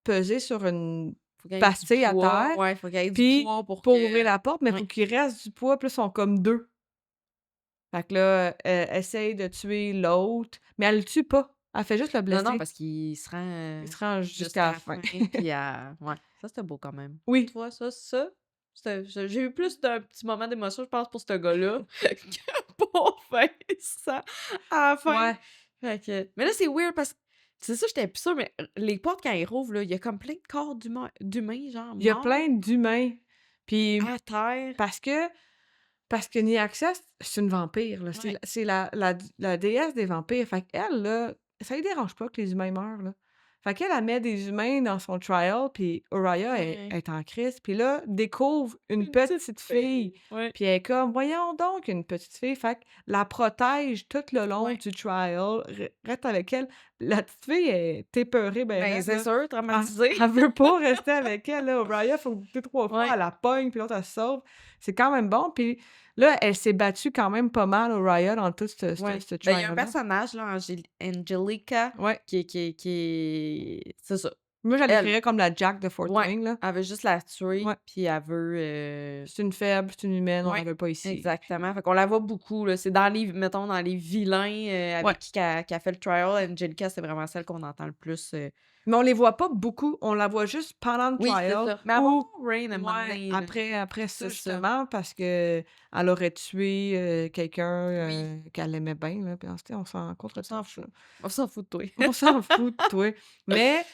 peser sur une Faut qu'il y ait du pastille à poids. terre Ouais, faut qu'il y ait du puis poids pour pour que... ouvrir la porte, mais il Ouais. faut qu'il reste du poids. Puis là, ils sont comme 2. Fait que là, elle essaye de tuer l'autre, mais elle le tue pas. Elle fait juste le blesser. Non, parce qu'il se rend Il se rend jusqu'à jusqu'à la la fin. puis ouais, ça, c'était beau quand même. Oui. Tu vois, j'ai eu plus d'un petit moment d'émotion, je pense, pour ce gars-là que pour Vincent à la fin. Ouais. Fait que... Mais là, c'est weird parce que c'est ça, j'étais plus sûre, mais les portes, quand ils rouvrent, là, il y a comme plein de corps d'humains, genre, Il y a morts plein d'humains. Puis à terre. parce que Niaxa, c'est une vampire, là. Ouais. C'est la déesse des vampires. Fait qu'elle, là, ça lui dérange pas que les humains meurent, là. Fait qu'elle, elle met des humains dans son trial, puis Oriah Ouais. est en crise. Puis là, découvre une Une petite petite fille. Ouais. Puis elle est comme, voyons donc, une petite fille. Fait que la protège tout le long Ouais. du trial, reste avec elle. la petite fille est épeurée, ben Ben, raide, c'est là. sûr, Elle traumatisée. elle veut pas rester avec elle, là. O'Brien, faut que 2-3 fois, Ouais. elle la pogne, puis l'autre, elle se sauve. C'est quand même bon, puis là, elle s'est battue quand même pas mal, O'Brien, dans tout Ouais. ce Ben, il y a un trial-là. personnage, là, Angelica, Ouais. c'est ça. Moi, je la Elle décrirais comme la Jack de Fort ouais, Wayne, là. elle veut juste la tuer, Ouais. puis elle veut, C'est une faible, c'est une humaine, on la ouais, veut pas ici. exactement. Fait qu'on la voit beaucoup, là. C'est dans les mettons, dans les vilains, Ouais. avec qui qu'elle fait le trial, Angelica, c'est vraiment celle qu'on entend le plus, Mais on les voit pas beaucoup, on la voit juste pendant le oui, c'est trial ça. Mais elle va ou voir Rain à un moment ouais, donné, là. après ça, C'est ça. justement, parce qu'elle aurait tué, quelqu'un, Oui. qu'elle aimait bien, là, puis on s'en On s'en contre-torche, fout. là. On s'en fout de toi. On s'en fout de toi. Mais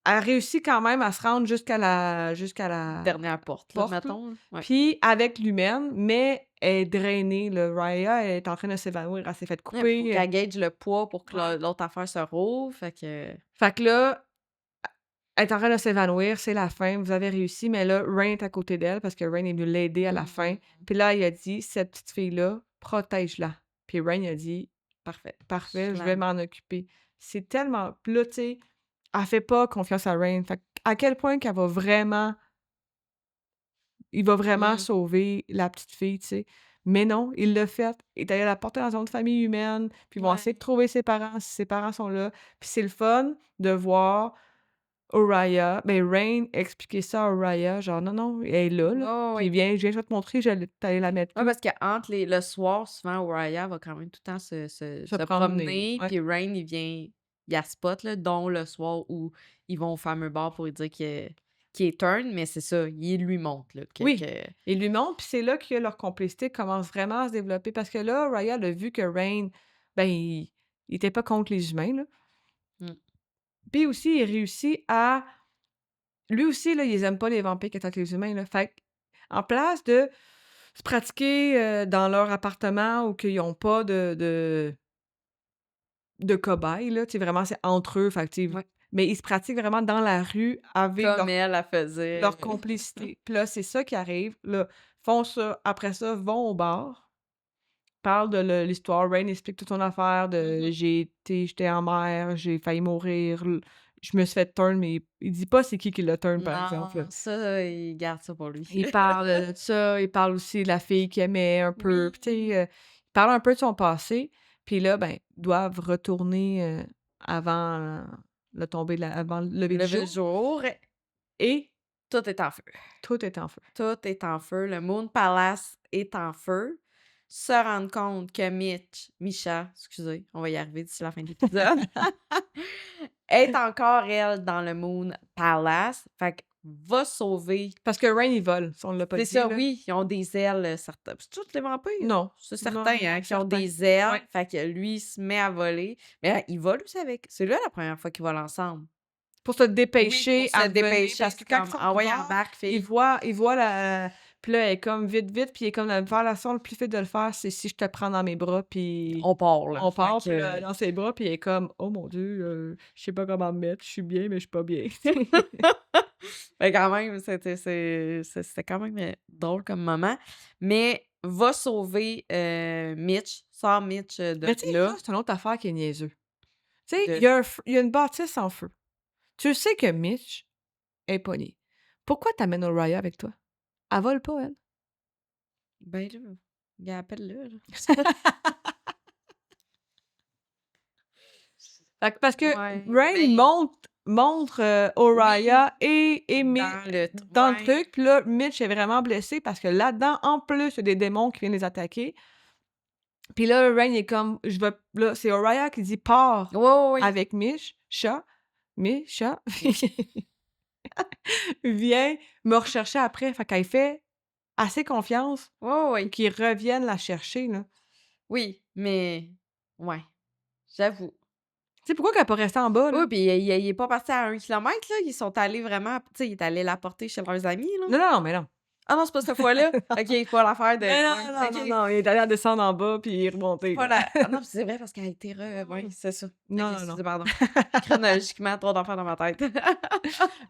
elle réussit quand même à se rendre jusqu'à la Dernière porte, là, porte, là, mettons, là. Ouais. puis avec l'humaine, mais elle est drainée, là. Raya, elle est en train de s'évanouir, elle s'est fait Ouais, puis faut couper, qu'elle gauge le poids pour que ouais. l'autre affaire se rouvre, fait que Fait que là, elle est en train de s'évanouir, c'est la fin, vous avez réussi, mais là, Rain est à côté d'elle parce que Rain est venu l'aider à la fin. Puis là, il a dit: «Cette petite fille-là, protège-la». Puis Rain a dit: parfait. «Parfait, je La vais m'en occuper». C'est tellement puis là, tu sais, elle fait pas confiance à Rain. Fait à quel point qu'elle va vraiment il va vraiment Mmh. sauver la petite fille, tu sais? Mais non, il l'a fait. Il est allé la porter dans une autre famille humaine, puis ils vont essayer de Ouais. trouver ses parents, si ses parents sont là. Puis c'est le fun de voir Rain expliquer ça à Oraya, genre: «Non, non, elle est là, là, Ouais, puis ouais. viens, je vais te montrer, je vais t'aller la mettre Ouais, où». parce qu'entre les le soir, souvent, Oriah va quand même tout le temps Se se promener, promener, ouais. puis Rain, il la spot, là, dont le soir où ils vont au fameux bar pour lui dire qu'il est turn, mais c'est ça, il lui montre, là, Oui, que il lui montre, puis c'est là que leur complicité commence vraiment à se développer parce que là, Oraya a vu que Rain, ben, il était pas contre les humains, là. mmh, Puis aussi, il réussit à lui aussi, là, ils aiment pas les vampires qui attaquent les humains, là. Fait en place de se pratiquer, dans leur appartement où qu'ils ont pas de cobayes, là, tu sais, vraiment, c'est entre eux, fait que, tu sais, ouais, mais ils se pratiquent vraiment dans la rue avec comme elle faisait. leur complicité. Puis là, c'est ça qui arrive, là, font ça, après ça, vont au bar, parlent de l'histoire, Rain explique toute son affaire de: Mmh. «J'ai été jeté en mer, j'ai failli mourir, je me suis fait turn», mais il dit pas c'est qui l'a turn, par exemple, là. Non, ça, il garde ça pour lui. Il parle, de ça, il parle aussi de la fille qu'il aimait un peu, Oui. puis tu sais, il parle un peu de son passé, puis là, ben, doivent retourner, avant, le tomber de la avant le lever du Lever le jour jour, et tout est en feu. tout est en feu. Tout est en feu, le Moon Palace est en feu. Se rendre compte que Misha, excusez, on va y arriver d'ici la fin de l'épisode, est encore, elle, dans le Moon Palace. Fait que va sauver. Parce que Rain, il vole, ça on l'a pas C'est dit, ça, là. oui, ils ont des ailes, certains. C'est tous les vampires? Non, C'est non, certain, non, hein, qui ont certain. des ailes. Ouais. Fait que lui, il se met à voler. Mais il vole aussi avec. C'est là la première fois qu'ils volent ensemble. Pour se Oui, pour dépêcher se à revenir, dépêcher, parce que c'est quand ils comme sont au envoyer bar, embarque, il fille. voit la puis là, elle est comme: «Vite, vite», puis il est comme: «Faire la façon le plus vite de le faire, c'est si je te prends dans mes bras, puis On part, là. on Fait part», puis là, que dans ses bras, puis elle est comme: «Oh mon Dieu, je sais pas comment me mettre, je suis bien, mais je suis pas bien». mais quand même, c'était quand même, drôle comme moment. Mais va sauver, Mitch, sort Mitch, de Mais tu sais, ça, là. c'est une autre affaire qui est niaiseux. Tu sais, De il y a une bâtisse en feu. Tu sais que Mitch est pogné. Pourquoi t'amènes Oriah avec toi? Elle vole pas, elle. ben là, gars, appelle-le, là. Fait que parce que Ouais, Rain mais montre, oui, Oriah et dans le tr dans le ouais, truc, puis là, Mitch est vraiment blessé parce que là-dedans, en plus, il y a des démons qui viennent les attaquer. Puis là, Rain est comme: «Je vais», là, c'est Oriah qui dit: «Pars ouais, ouais, ouais. avec Misha, viens me rechercher après». Fait qu'elle fait assez confiance Ouais, ouais, pour ouais. qu'ils reviennent la chercher, là. Oui, mais ouais, j'avoue. Tu sais, pourquoi qu'elle est pas restée en bas, là? Oui, puis il est pas parti à 1 kilomètre, là. Ils sont allés vraiment, tu sais, il est allé la porter chez leurs amis, là. Non, non, non, mais non. Ah non, c'est pas cette fois-là? OK, pas l'affaire de Mais non, ouais, non, non, OK. non, il est allé descendre en bas puis il est remonté, Pas là. la ah non, c'est vrai parce qu'elle a été ouais, c'est ça. OK, Non, non, non. excusez, pardon. Chronologiquement, trop d'enfants dans ma tête.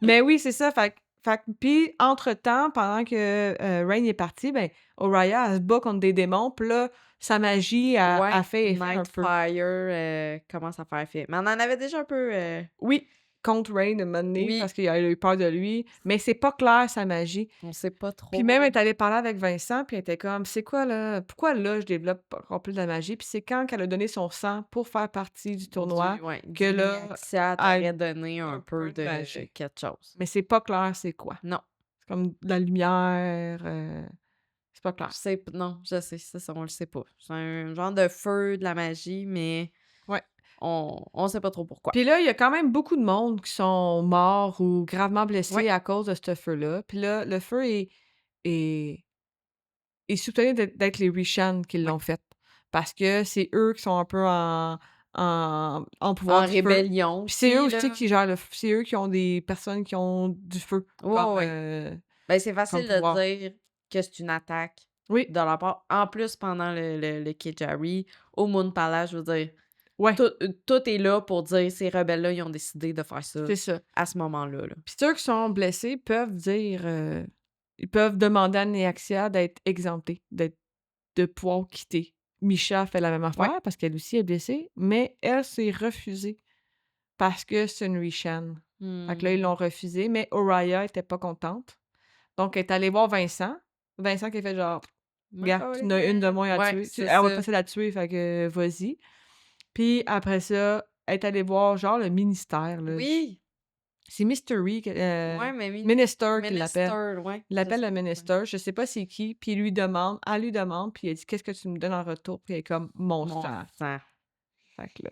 Mais oui, c'est ça, fait que puis entre-temps, pendant que, Rain est parti, ben, Oriah, elle se bat contre des démons, puis là, sa magie, elle Ouais, fait effet un peu. Nightfire commence à faire effet. Mais on en avait déjà un peu. Oui, contre Rain, un moment donné, Oui, parce qu'il a eu peur de lui, mais c'est pas clair, sa magie. on sait pas Puis même, elle trop. est allée parler avec Vincent, puis elle était comme: «C'est quoi, là? Pourquoi là, je développe encore plus de la magie?» Puis c'est quand qu'elle a donné son sang pour faire partie du tournoi que Du là, Niaxia t'aurait elle donné un un peu peu de de magie. quelque chose. Mais c'est pas clair c'est quoi. Non, C'est comme de la lumière, c'est pas clair. non, je sais, c'est ça, on le sait pas. C'est un genre de feu, de la magie, mais Ouais. on sait pas trop pourquoi. Puis là, il y a quand même beaucoup de monde qui sont morts ou gravement Ouais, blessés à cause de ce feu-là. Puis là, le feu est est soupçonné d'être les Rishan qui ouais. l'ont fait. Parce que c'est eux qui sont un peu en pouvoir En du feu. rébellion Puis c'est eux aussi, aussi là. qui gèrent le f c'est eux qui ont des personnes qui ont du feu Ouais, ouais. Ben, c'est comme facile de pouvoir. dire que c'est une attaque Oui, de leur part. En plus, pendant le Kijari, au Moon Palace, je veux dire, ouais, tout est là pour dire ces rebelles-là, ils ont décidé de faire ça c'est ça. à ce moment-là, là. Puis ceux qui sont blessés peuvent dire, ils peuvent demander à Neaxia d'être exemptés, de pouvoir quitter. Misha fait la même Ouais. affaire parce qu'elle aussi est blessée, mais elle s'est refusée parce que c'est une Rishan. Fait que là, ils Mmh. l'ont refusée, mais Oriah était pas contente. Donc, elle est allée voir Vincent. Vincent qui a fait genre: M'en «Regarde, tu en as une de calisse. moins à Ouais, tuer. c'est Elle va ça. passer la tuer, fait que vas-y». Puis après ça, elle est allée voir genre le ministère, là. Oui! C'est Mystery, Ouais, mais Minister qu'il l'appelle. Minister, ouais, Il je l'appelle sais le pas quoi. Minister, je sais pas c'est qui, puis elle lui demande, puis elle dit: «Qu'est-ce que tu me donnes en retour?» Puis elle est comme: «Mon Mon sang». sang. Fait que là,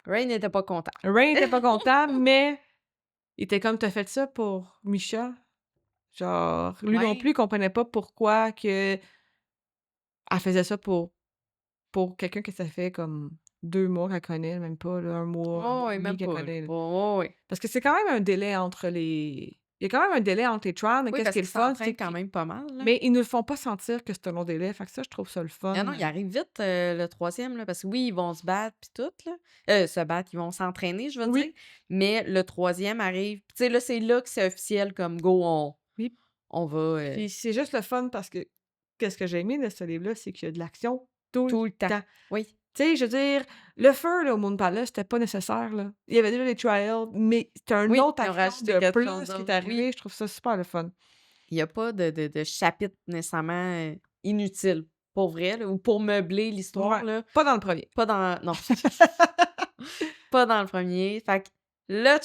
Ray n'était pas content. Rain était pas content, mais il était comme: «Tu as fait ça pour Misha?» Genre, lui non Ouais. plus, il comprenait pas pourquoi que elle faisait ça pour quelqu'un que ça fait comme 2 mois qu'elle connaît, même pas là, 1 Ouais, mois et ouais, demi même qu'elle pas, là. connaît, là. Ouais, ouais. Parce que c'est quand même un délai entre les il y a quand même un délai entre les trials, mais Oui, qu'est-ce parce qui est qu'il le fun, c'est s'entraîne quand qu'ils même pas mal, là. mais ils nous le font pas sentir que c'est un long délai, fait que ça, je trouve ça le Ah fun, non, il arrive vite, le troisième là, parce que oui, ils vont se battre puis tout, là. Se battre, ils vont s'entraîner, je veux dire, oui, mais le troisième arrive tu sais, là, c'est là que c'est officiel comme go, oui, on va, puis c'est juste le fun parce que qu'est-ce que j'ai aimé de ce livre-là, c'est qu'il y a de l'action tout le tout le temps. temps. Oui. Tu sais, je veux dire, le feu, là, au Moon Palace, c'était pas nécessaire, là. Il y avait déjà les trials, mais c'était une Oui, autre ils ont action rajouté de quelque chose plus qui est d'autre. Oui. arrivée, je trouve ça super le fun. Il y a pas de chapitre nécessairement, inutile, pour vrai, là, ou pour meubler l'histoire, Ouais, là. pas dans le premier. Pas dans non, pas dans le premier. Fait que le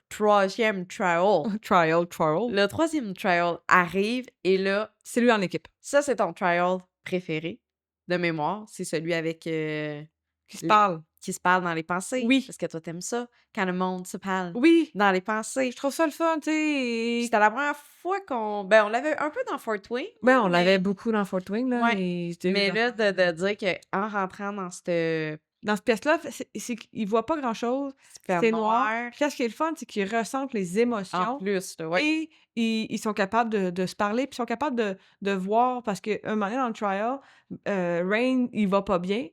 3e trial, Trial. le troisième trial arrive et là, C'est lui en équipe. ça, c'est ton trial préféré de mémoire. C'est celui avec, Qui se les parle. qui se parle dans les pensées, Oui, parce que toi, t'aimes ça, quand le monde se parle oui, dans les je pensées. trouve ça le fun, tu Puis sais. c'était la première fois on l'avait un peu dans Fort Wayne, Ben, là, on l'avait mais beaucoup dans Fort Wayne, là, ouais, mais c'était des mais là, affaires, de dire qu'en rentrant dans cette dans cette pièce-là, c'est qu'il voit pas grand-chose, sphère c'est noir. noire, Puis qu'est-ce qui est le fun, c'est qu'ils ressentent les en émotions plus, là, ouais. et ils sont capables de se parler, puis ils sont capables de voir parce qu'un moment donné dans le trial, Rain, il va pas bien,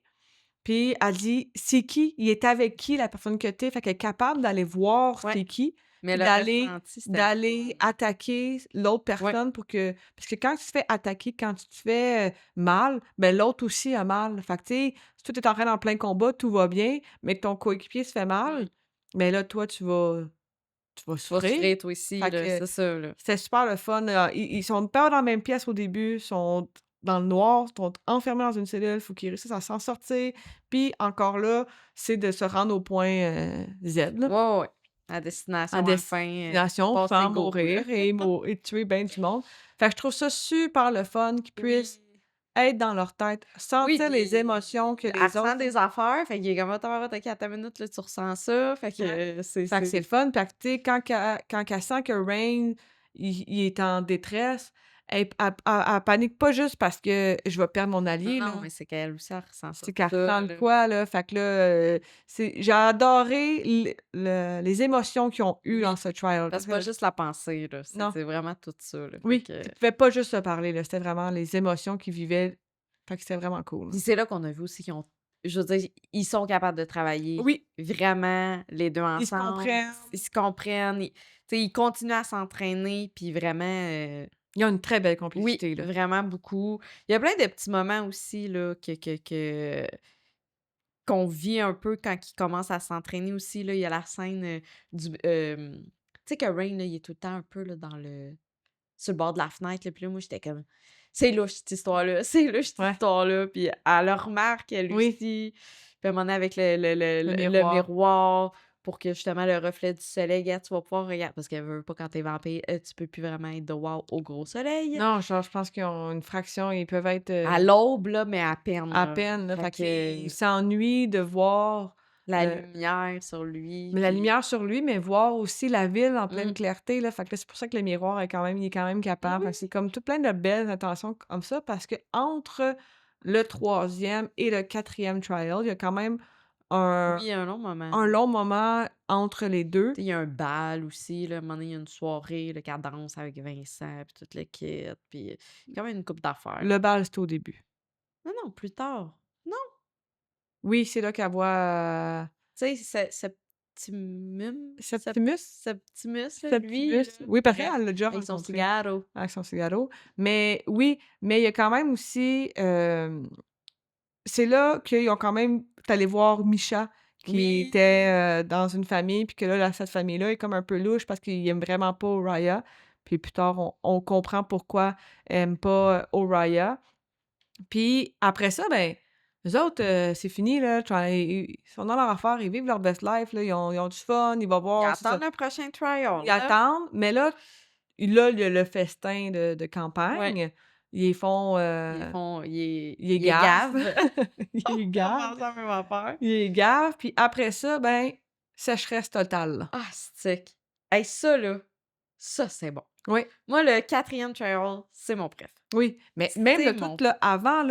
puis elle dit: «C'est qui? Il est avec qui la personne que tu es?» Fait qu'elle est capable d'aller voir Ouais, c'est qui, mais puis le ressenti, c'était le d'aller fun. attaquer l'autre Ouais, personne pour que parce que quand tu te fais attaquer, quand tu te fais, mal, ben, l'autre aussi a mal. Fait que tu sais, si toi tu es en train dans plein combat, tout va bien, mais que ton coéquipier se fait mal, mmh, ben, là, toi, tu vas tu vas souffrir. souffrir toi aussi, Fait là, que c'est ça, là. c'était super le fun, ils sont pas dans la même pièce au début, sont dans le noir, sont enfermés dans une cellule, faut qu'ils réussissent à s'en sortir. Puis encore là, c'est de se rendre au point, Z, là, Ouais, ouais, ouais. À à destination, à la fin, destination passer sans go, là. mourir et tuer ben du monde. Fait que je trouve ça super le fun qu'ils Oui. puissent être dans leur tête, Oui, sentir les puis émotions que elle les ressent autres des affaires, fait qu'il est comme: «Ah tabarouette, OK, attends une minute, là, tu ressens ça», fait ouais. que Fait que c'est le fun, fait que tu sais, quand qu'elle sent que Rain, il est en détresse, elle panique pas juste parce que je vais perdre mon non, allié, non, là. mais c'est qu'elle aussi, elle ressent ça, C'est qu'elle ça, ressent de là. quoi, là. Fait que là, j'ai adoré les émotions qu'ils ont eues dans Oui, ce trial parce parce que c'est pas que juste la pensée, là, non, c'est vraiment tout ça, là, fait oui, que ils pouvaient pas juste se parler, là, c'était vraiment les émotions qu'ils vivaient. Fait que c'était vraiment cool, là. puis c'est là qu'on a vu aussi qu'ils ont je veux dire, ils sont capables de travailler Oui, vraiment les 2 ils se ensemble. comprennent. Ils se comprennent, tu sais, ils continuent à s'entraîner puis vraiment, Ils ont une très belle Oui, complicité, là. vraiment beaucoup. Il y a plein de petits moments aussi là, qu'on vit un peu quand il commence à s'entraîner aussi, là. Il y a la scène, tu sais que Rain, là, il est tout le temps un peu là, sur le bord de la fenêtre, là, puis là, moi, j'étais comme: «C'est louche cette histoire-là, c'est louche cette Ouais. histoire-là», puis elle le remarque elle Oui, aussi, puis à un moment donné avec le le miroir. miroir pour que justement le reflet du soleil, regarde, tu vas pouvoir regarder parce qu'elle veut pas quand t'es vampire, tu peux plus vraiment être dehors au gros soleil. Non, genre, je pense qu'ils ont une fraction, ils peuvent être, À l'aube, là, mais à peine, à là. peine, là, Fait fait qu'ils que s'ennuient de voir la le lumière sur lui, mais la puis lumière sur lui, mais voir aussi la ville en pleine mmh. clarté, là, fait que là, c'est pour ça que le miroir est quand même il est quand même capable. Fait que Oui. c'est comme tout plein de belles intentions comme ça parce qu'entre le troisième et le quatrième trial, il y a quand même un Oui, un long moment. un long moment entre les Tu 2. sais, il y a un bal aussi, là, à un moment donné, il y a une soirée, là, qu'elle danse avec Vincent, puis toute le kit, puis quand même une couple d'affaires. Le bal, c'est au début. Non, non, plus tard. Non, Oui, c'est là qu'elle voit, tu sais, Septimus? Septimus, là, lui, Septimus? là, Oui, parce bref, qu'elle l'a déjà avec son rencontré cigaro. avec son cigaro. Mais oui, mais il y a quand même aussi, c'est là qu'ils ont quand même tu allé voir Misha qui Oui! était, dans une famille, puis que là, cette famille-là est comme un peu louche parce qu'ils aiment vraiment pas Oriah. Puis plus tard, on comprend pourquoi elle aime pas, Oriah. Puis après ça, ben, eux autres, c'est fini là, ils sont dans leur affaire, ils vivent leur best life là, ils ont du fun, ils vont Ils voir c'est ça. attendent le prochain trial, Ils là. attendent, mais là, il y a le festin de Ouais, campagne. Ils font, ils font ils il est gavent. gave. Ils En gavent. mangeant la même affaire. Ils gavent, puis après ça, ben, sécheresse totale, là. Ah, stick. Hey, ça, là, ça, c'est bon. Oui, Moi, le quatrième trial, c'est mon préf. oui, mais même C'est le tout, mon là, avant,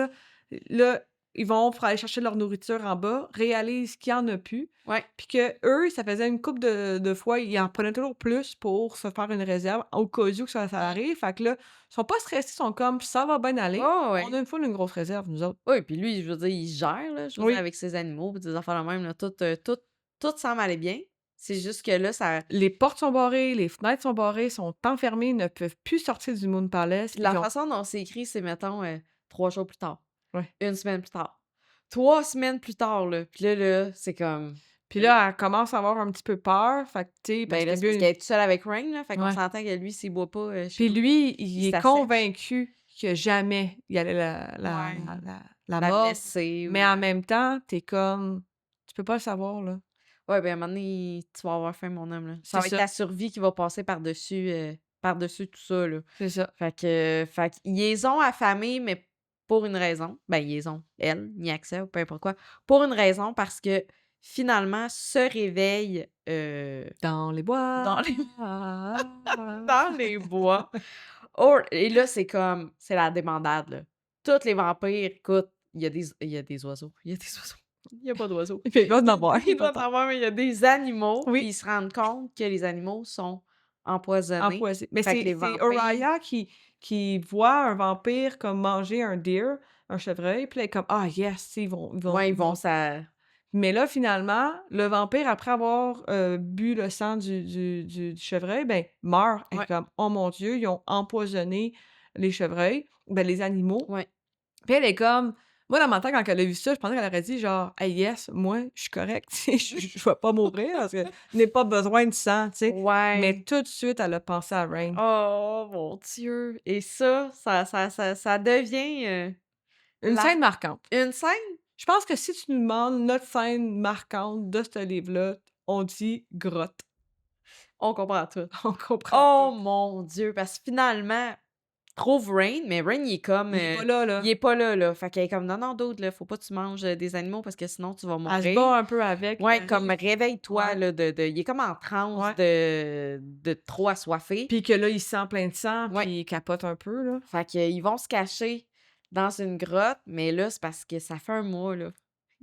là, ils vont pour aller chercher leur nourriture en bas, réalisent qu'il y en a plus, ouais. puis qu'eux, ça faisait une couple de fois, ils en prenaient toujours plus pour se faire une réserve au cas où que ça Mmh. arrive. Fait que là, ils sont pas stressés, ils sont comme: «Ça va bien aller, Ouais, on ouais. a une full une grosse réserve, nous autres». Oui, puis lui, je veux dire, il gère, là, je veux dire, Oui. avec ses animaux, puis des affaires de même, là, tout semble aller bien. C'est juste que là, ça Les portes sont barrées, les fenêtres sont barrées, sont enfermés, ils ne peuvent plus sortir du Moon Palace, puis puis la ils ont façon dont c'est écrit, c'est, mettons, 3 jours plus tard, ouais. 1 semaine plus tard, 3 semaines plus tard, là, puis là, c'est comme Puis là, elle commence à avoir un petit peu peur, fait que, tu sais, parce ben, que là, c'est parce lui qu'elle est toute seule avec Rain, là, fait qu'on ouais. s'entend que lui, s'il boit pas, je sais Puis pas, lui, il il est s'assèche. convaincu que jamais il allait Ouais. la La mordre, blesser mais ou en même temps, tu es comme: «Tu peux pas le savoir, là». ouais, ben, à un moment donné, tu vas avoir faim, mon homme, là. Ça C'est va être ça, ta survie qui va passer par-dessus tout ça, là. c'est ça. Fait qu'ils les ont affamés, mais pour une raison. Ben, ils les ont, elle, ni accès ou peu importe quoi. Pour une raison, parce que finalement se réveille, Dans les bois. dans les dans les bois. Oh et là, c'est la débandade, là. Tous les vampires, écoute, il y a des oiseaux. Il y a des oiseaux. Il y a pas d'oiseaux. Il fait pas d'en voir, Il il doit en t'entend. avoir, mais il y a des animaux, puis Oui. ils se rendent compte que les animaux sont empoisonnés. Empoisonné. Mais Fait que les c'est vampires Oriah qui voit un vampire comme manger un deer, un chevreuil, puis là, elle est comme: «Ah yes, ouais, ils ils vont vont» ça mais là, finalement, le vampire, après avoir, bu le sang du chevreuil, ben, meurt. Elle est ouais, comme: «Oh mon Dieu, ils ont empoisonné les chevreuils, ben, les animaux». ouais. Puis elle est comme moi, dans ma tête, quand elle a vu ça, je pensais qu'elle aurait dit genre: «Hey yes, moi, je suis correcte, tu sais, je vais pas mourir parce que je n'ai pas besoin de sang», tu sais? Mais Ouais. tout de suite, elle a pensé à Rain. Oh mon Dieu! Et ça devient, Une la scène marquante. une scène Je pense que si tu nous demandes notre scène marquante de ce livre-là, on dit grotte. on comprend tout. On comprend Oh tout. mon Dieu! Parce que finalement, trouve Rain, mais Rain, il est comme, Il est pas là, il là. est pas là, là. Fait qu'elle est comme: «Non, non, dude, là, faut pas que tu manges, des animaux parce que sinon tu vas Elle se mourir». bat un peu avec, Ouais, mais comme: «Réveille-toi, ouais. là, de» il est comme en transe Ouais. de trop assoiffé. Puis que là, il se sent plein de sang, Ouais. puis il capote un peu, là. Fait qu'ils vont se cacher dans une grotte, mais là, c'est parce que ça fait un mois, là,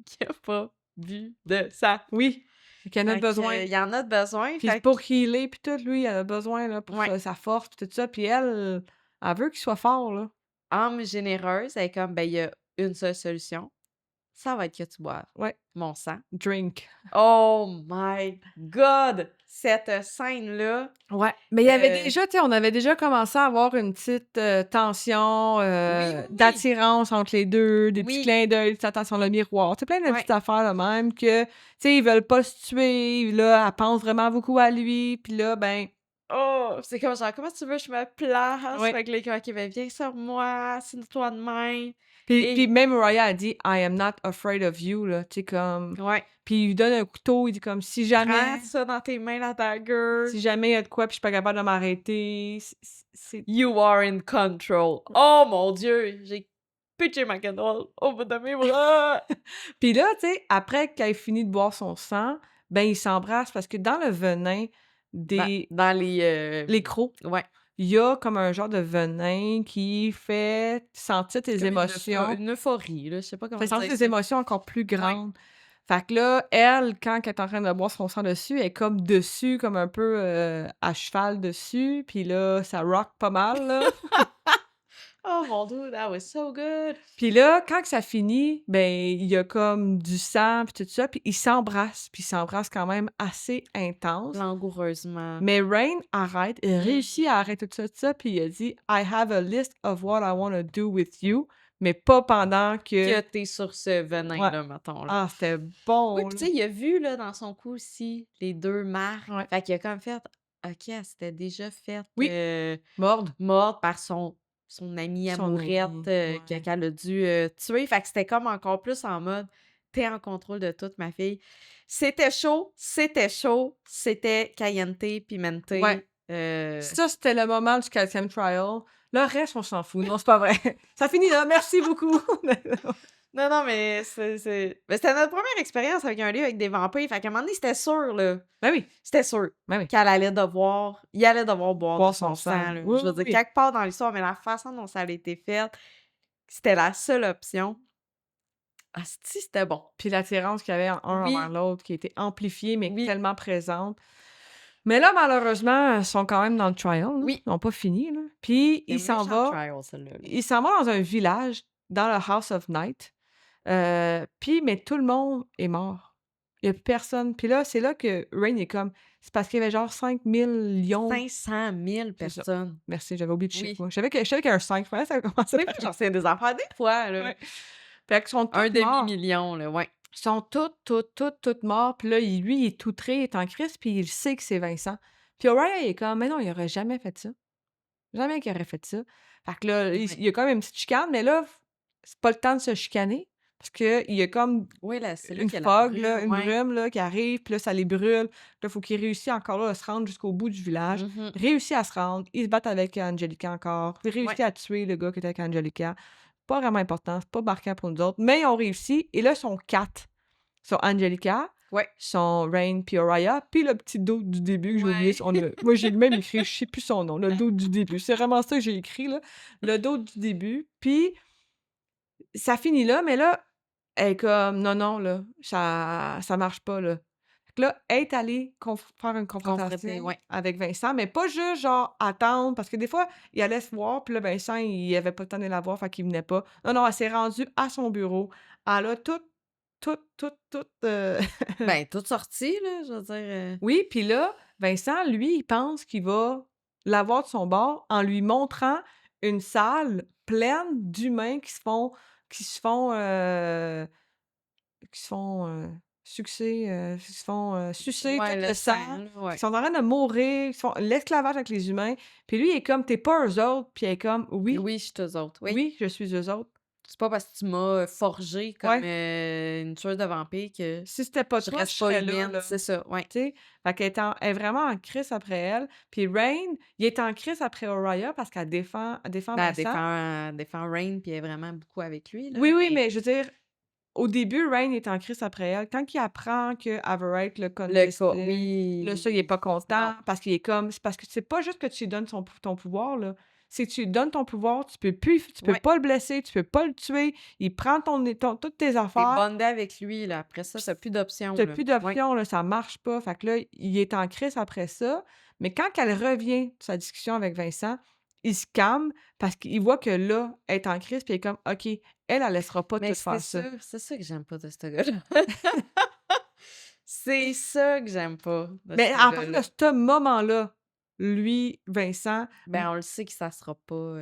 qu'il a pas bu de sang. Oui, qu'il en a Fait besoin. qu'il en a besoin, Puis fait pour que healer puis tout, lui, il en a besoin, là, pour ouais. sa force puis tout ça. Puis elle, elle veut qu'il soit fort, là. Âme généreuse, elle est comme: «Ben, il y a une seule solution, ça va être que tu boives Ouais, mon sang. drink. Oh my God! Cette scène-là, Ouais, mais il y avait euh, déjà, tu sais, on avait déjà commencé à avoir une petite, tension, oui, oui, oui, d'attirance entre les 2, des petits oui, clins d'œil, tu sais, attention le miroir, tu sais, plein de ouais. petites affaires de même que, tu sais, ils veulent pas se tuer, là, elle pense vraiment beaucoup à lui, puis là, ben Oh! C'est comme genre: «Comment tu veux que je me place?» ouais, Fait que là, OK, ben, viens sur moi, assieds-toi de même puis et même Mariah a dit: «I am not afraid of you», là, tu sais, comme ouais. puis il lui donne un couteau, il dit comme: Prends ça dans tes mains, la dagger. si jamais il y a de quoi puis je suis pas capable de m'arrêter», c'est You are in control. Oh mon Dieu! J'ai pitché ma cannelle au bout de mes bras. puis là, tu sais, après qu'elle ait fini de boire son sang, ben, ils s'embrassent parce que dans le venin Dans des dans les crocs, ouais, il y a comme un genre de venin qui fait sentir tes comme émotions, une euphorie, là, je sais pas fait comment sentir dire tes ça. émotions encore plus Ouais. grandes. Fait que là, elle, quand elle est en train de boire son sang dessus, elle est comme dessus, comme un peu, à cheval dessus, puis là, ça rock pas mal, là. Oh mon Dieu, that was so good! Puis là, quand que ça finit, ben, il y a comme du sang puis tout ça, puis ils s'embrassent quand même assez intense. Langoureusement. Mais Rain arrête, il réussit à Mmh. arrêter tout ça, puis il a dit: «I have a list of what I wanna do with you», mais pas pendant que Que tu sur ce ouais. venin-là, mettons, là. Ah, c'était Oui, bon, puis là. tu sais, il a vu, là, dans son cou aussi, les 2 marques. Ouais. Fait qu'il a comme fait: «OK, elle s'était déjà faite, Oui, mordre mordre par son amie son amourette, ami, ouais. qu'elle a dû, tuer». Fait que c'était comme encore plus en mode: «Tu en contrôle de tout, ma fille». C'était chaud, c'était caliente, Ouais, pimenté, ça, c'était le moment du 4e trial. Le reste, on s'en fout. Non, c'est pas vrai. Ça finit là, merci beaucoup. non, non, mais mais c'était notre première expérience avec un livre avec des vampires, fait qu'à un moment donné, c'était sûr, là. Ben oui, C'était sûr ben oui. il allait devoir boire de Boire son son sang. sang, là. Oui, Je veux oui, dire, oui. quelque part dans l'histoire, mais la façon dont ça a été fait, c'était la seule option. Asti, c'était bon. Puis l'attirance qu'il y avait en un envers Oui, l'autre qui était amplifiée, mais oui, tellement présente. Mais là, malheureusement, ils sont quand même dans le trial, là. oui. Ils ont pas fini, là. Puis C'était un méchant trial, celle-là, là. il s'en va dans un village, dans le House of Night, puis mais tout le monde est mort. Il y a plus personne. Puis là, c'est là que Rain est comme c'est parce qu'il y avait genre 5 000 lions. 500 000 C'est ça. personnes. Merci, j'avais oublié de chiffre, Oui. moi. Je savais qu'il y a un 5, je pensais que ça commençait Oui, par moi, j'en sais des affaires des fois, là. ouais. Fait qu'ils sont Un tous morts. demi-million, là, ouais. Ils sont toutes morts. Puis là, lui, il est outré, il est en crise, puis il sait que c'est Vincent. Puis O'Reilly, il est comme: «Mais non, il aurait jamais fait ça. Jamais qu'il aurait fait ça». Fait que là, il Ouais. y a quand même une petite chicane, mais là, c'est pas le temps de se chicaner parce qu'il y a comme Oui, là, c'est là une qu'il y a la fog, là, brume, une ouais. brume, là, qui arrive, puis là, ça les brûle. Là, faut qu'il réussisse encore là à se rendre jusqu'au bout du village. Mmh. Réussit à se rendre. Ils se battent avec Angelica encore. Il Ouais. réussit à tuer le gars qui était avec Angelica. Pas vraiment important, c'est pas marquant pour nous autres, mais ils ont réussi et là, ils sont 4. Ils sont Angelica, Ouais. ils sont Rain puis Oriah, puis le petit dude du début que j'ai oublié Ouais. son moi, j'ai même écrit, je sais plus son nom, le dude du début. C'est vraiment ça que j'ai écrit, là, le dude du début. Puis ça finit là, mais là, elle est comme: «Non, non, là, ça marche pas, là». Fait que là, elle est allée faire une Confronté, confrontation ouais. avec Vincent, mais pas juste genre attendre, parce que des fois, il allait se voir, puis là, Vincent, il avait pas le temps d'aller la voir, fait qu'il venait pas. Non, non, elle s'est rendue à son bureau. Elle a tout, Ben, toute sortie, là, je veux dire, oui, puis là, Vincent, lui, il pense qu'il va l'avoir de son bord en lui montrant une salle pleine d'humains qui se font, qui se font, sucer ouais, tout le le sang, sang, là, qui ouais. sont en train de mourir, qui font l'esclavage avec les humains. Puis lui, il est comme: «Tu es pas eux autres», puis elle est comme: «Oui, Oui, je suis eux autres, oui. oui, je suis eux autres». C'est pas parce que tu m'as, forgée comme, Ouais, une tueuse de vampires que si c'était pas je toi, je reste pas serais là, humaine, là. c'est ça, ouais. Tu sais? Fait qu'elle est vraiment en crise après elle. Puis Rain, il est en crise après Oriah parce qu'elle défend Ben, Vincent. elle défend Rain, puis elle est vraiment beaucoup avec lui, là, Oui, oui, mais mais je veux dire, au début, Rain est en crise après elle. Quand il apprend que Everett l'a le cas contesté, là, ça, il est oui, pas non. content parce qu'il est comme c'est parce que c'est pas juste que tu lui donnes ton pouvoir, là. C'est que tu lui donnes ton pouvoir, tu peux Ouais, pas le blesser, tu peux pas le tuer. Il prend toutes tes tu affaires. bondé avec lui, là, après ça, Puis tu plus d'options, tu là. plus Ouais. d'options, là, ça marche pas. Fait que là, il est en crise après ça. Mais quand elle revient de sa discussion avec Vincent, il se calme parce qu'il voit que là, elle est en crise, puis il est comme: «OK, elle laissera pas Mais tout faire ça». c'est ça que j'aime pas de ce gars-là. C'est ça que j'aime pas de Mais ce à partir de gars-là. ce moment-là, lui, Vincent, Ben, on le sait que ça sera pas,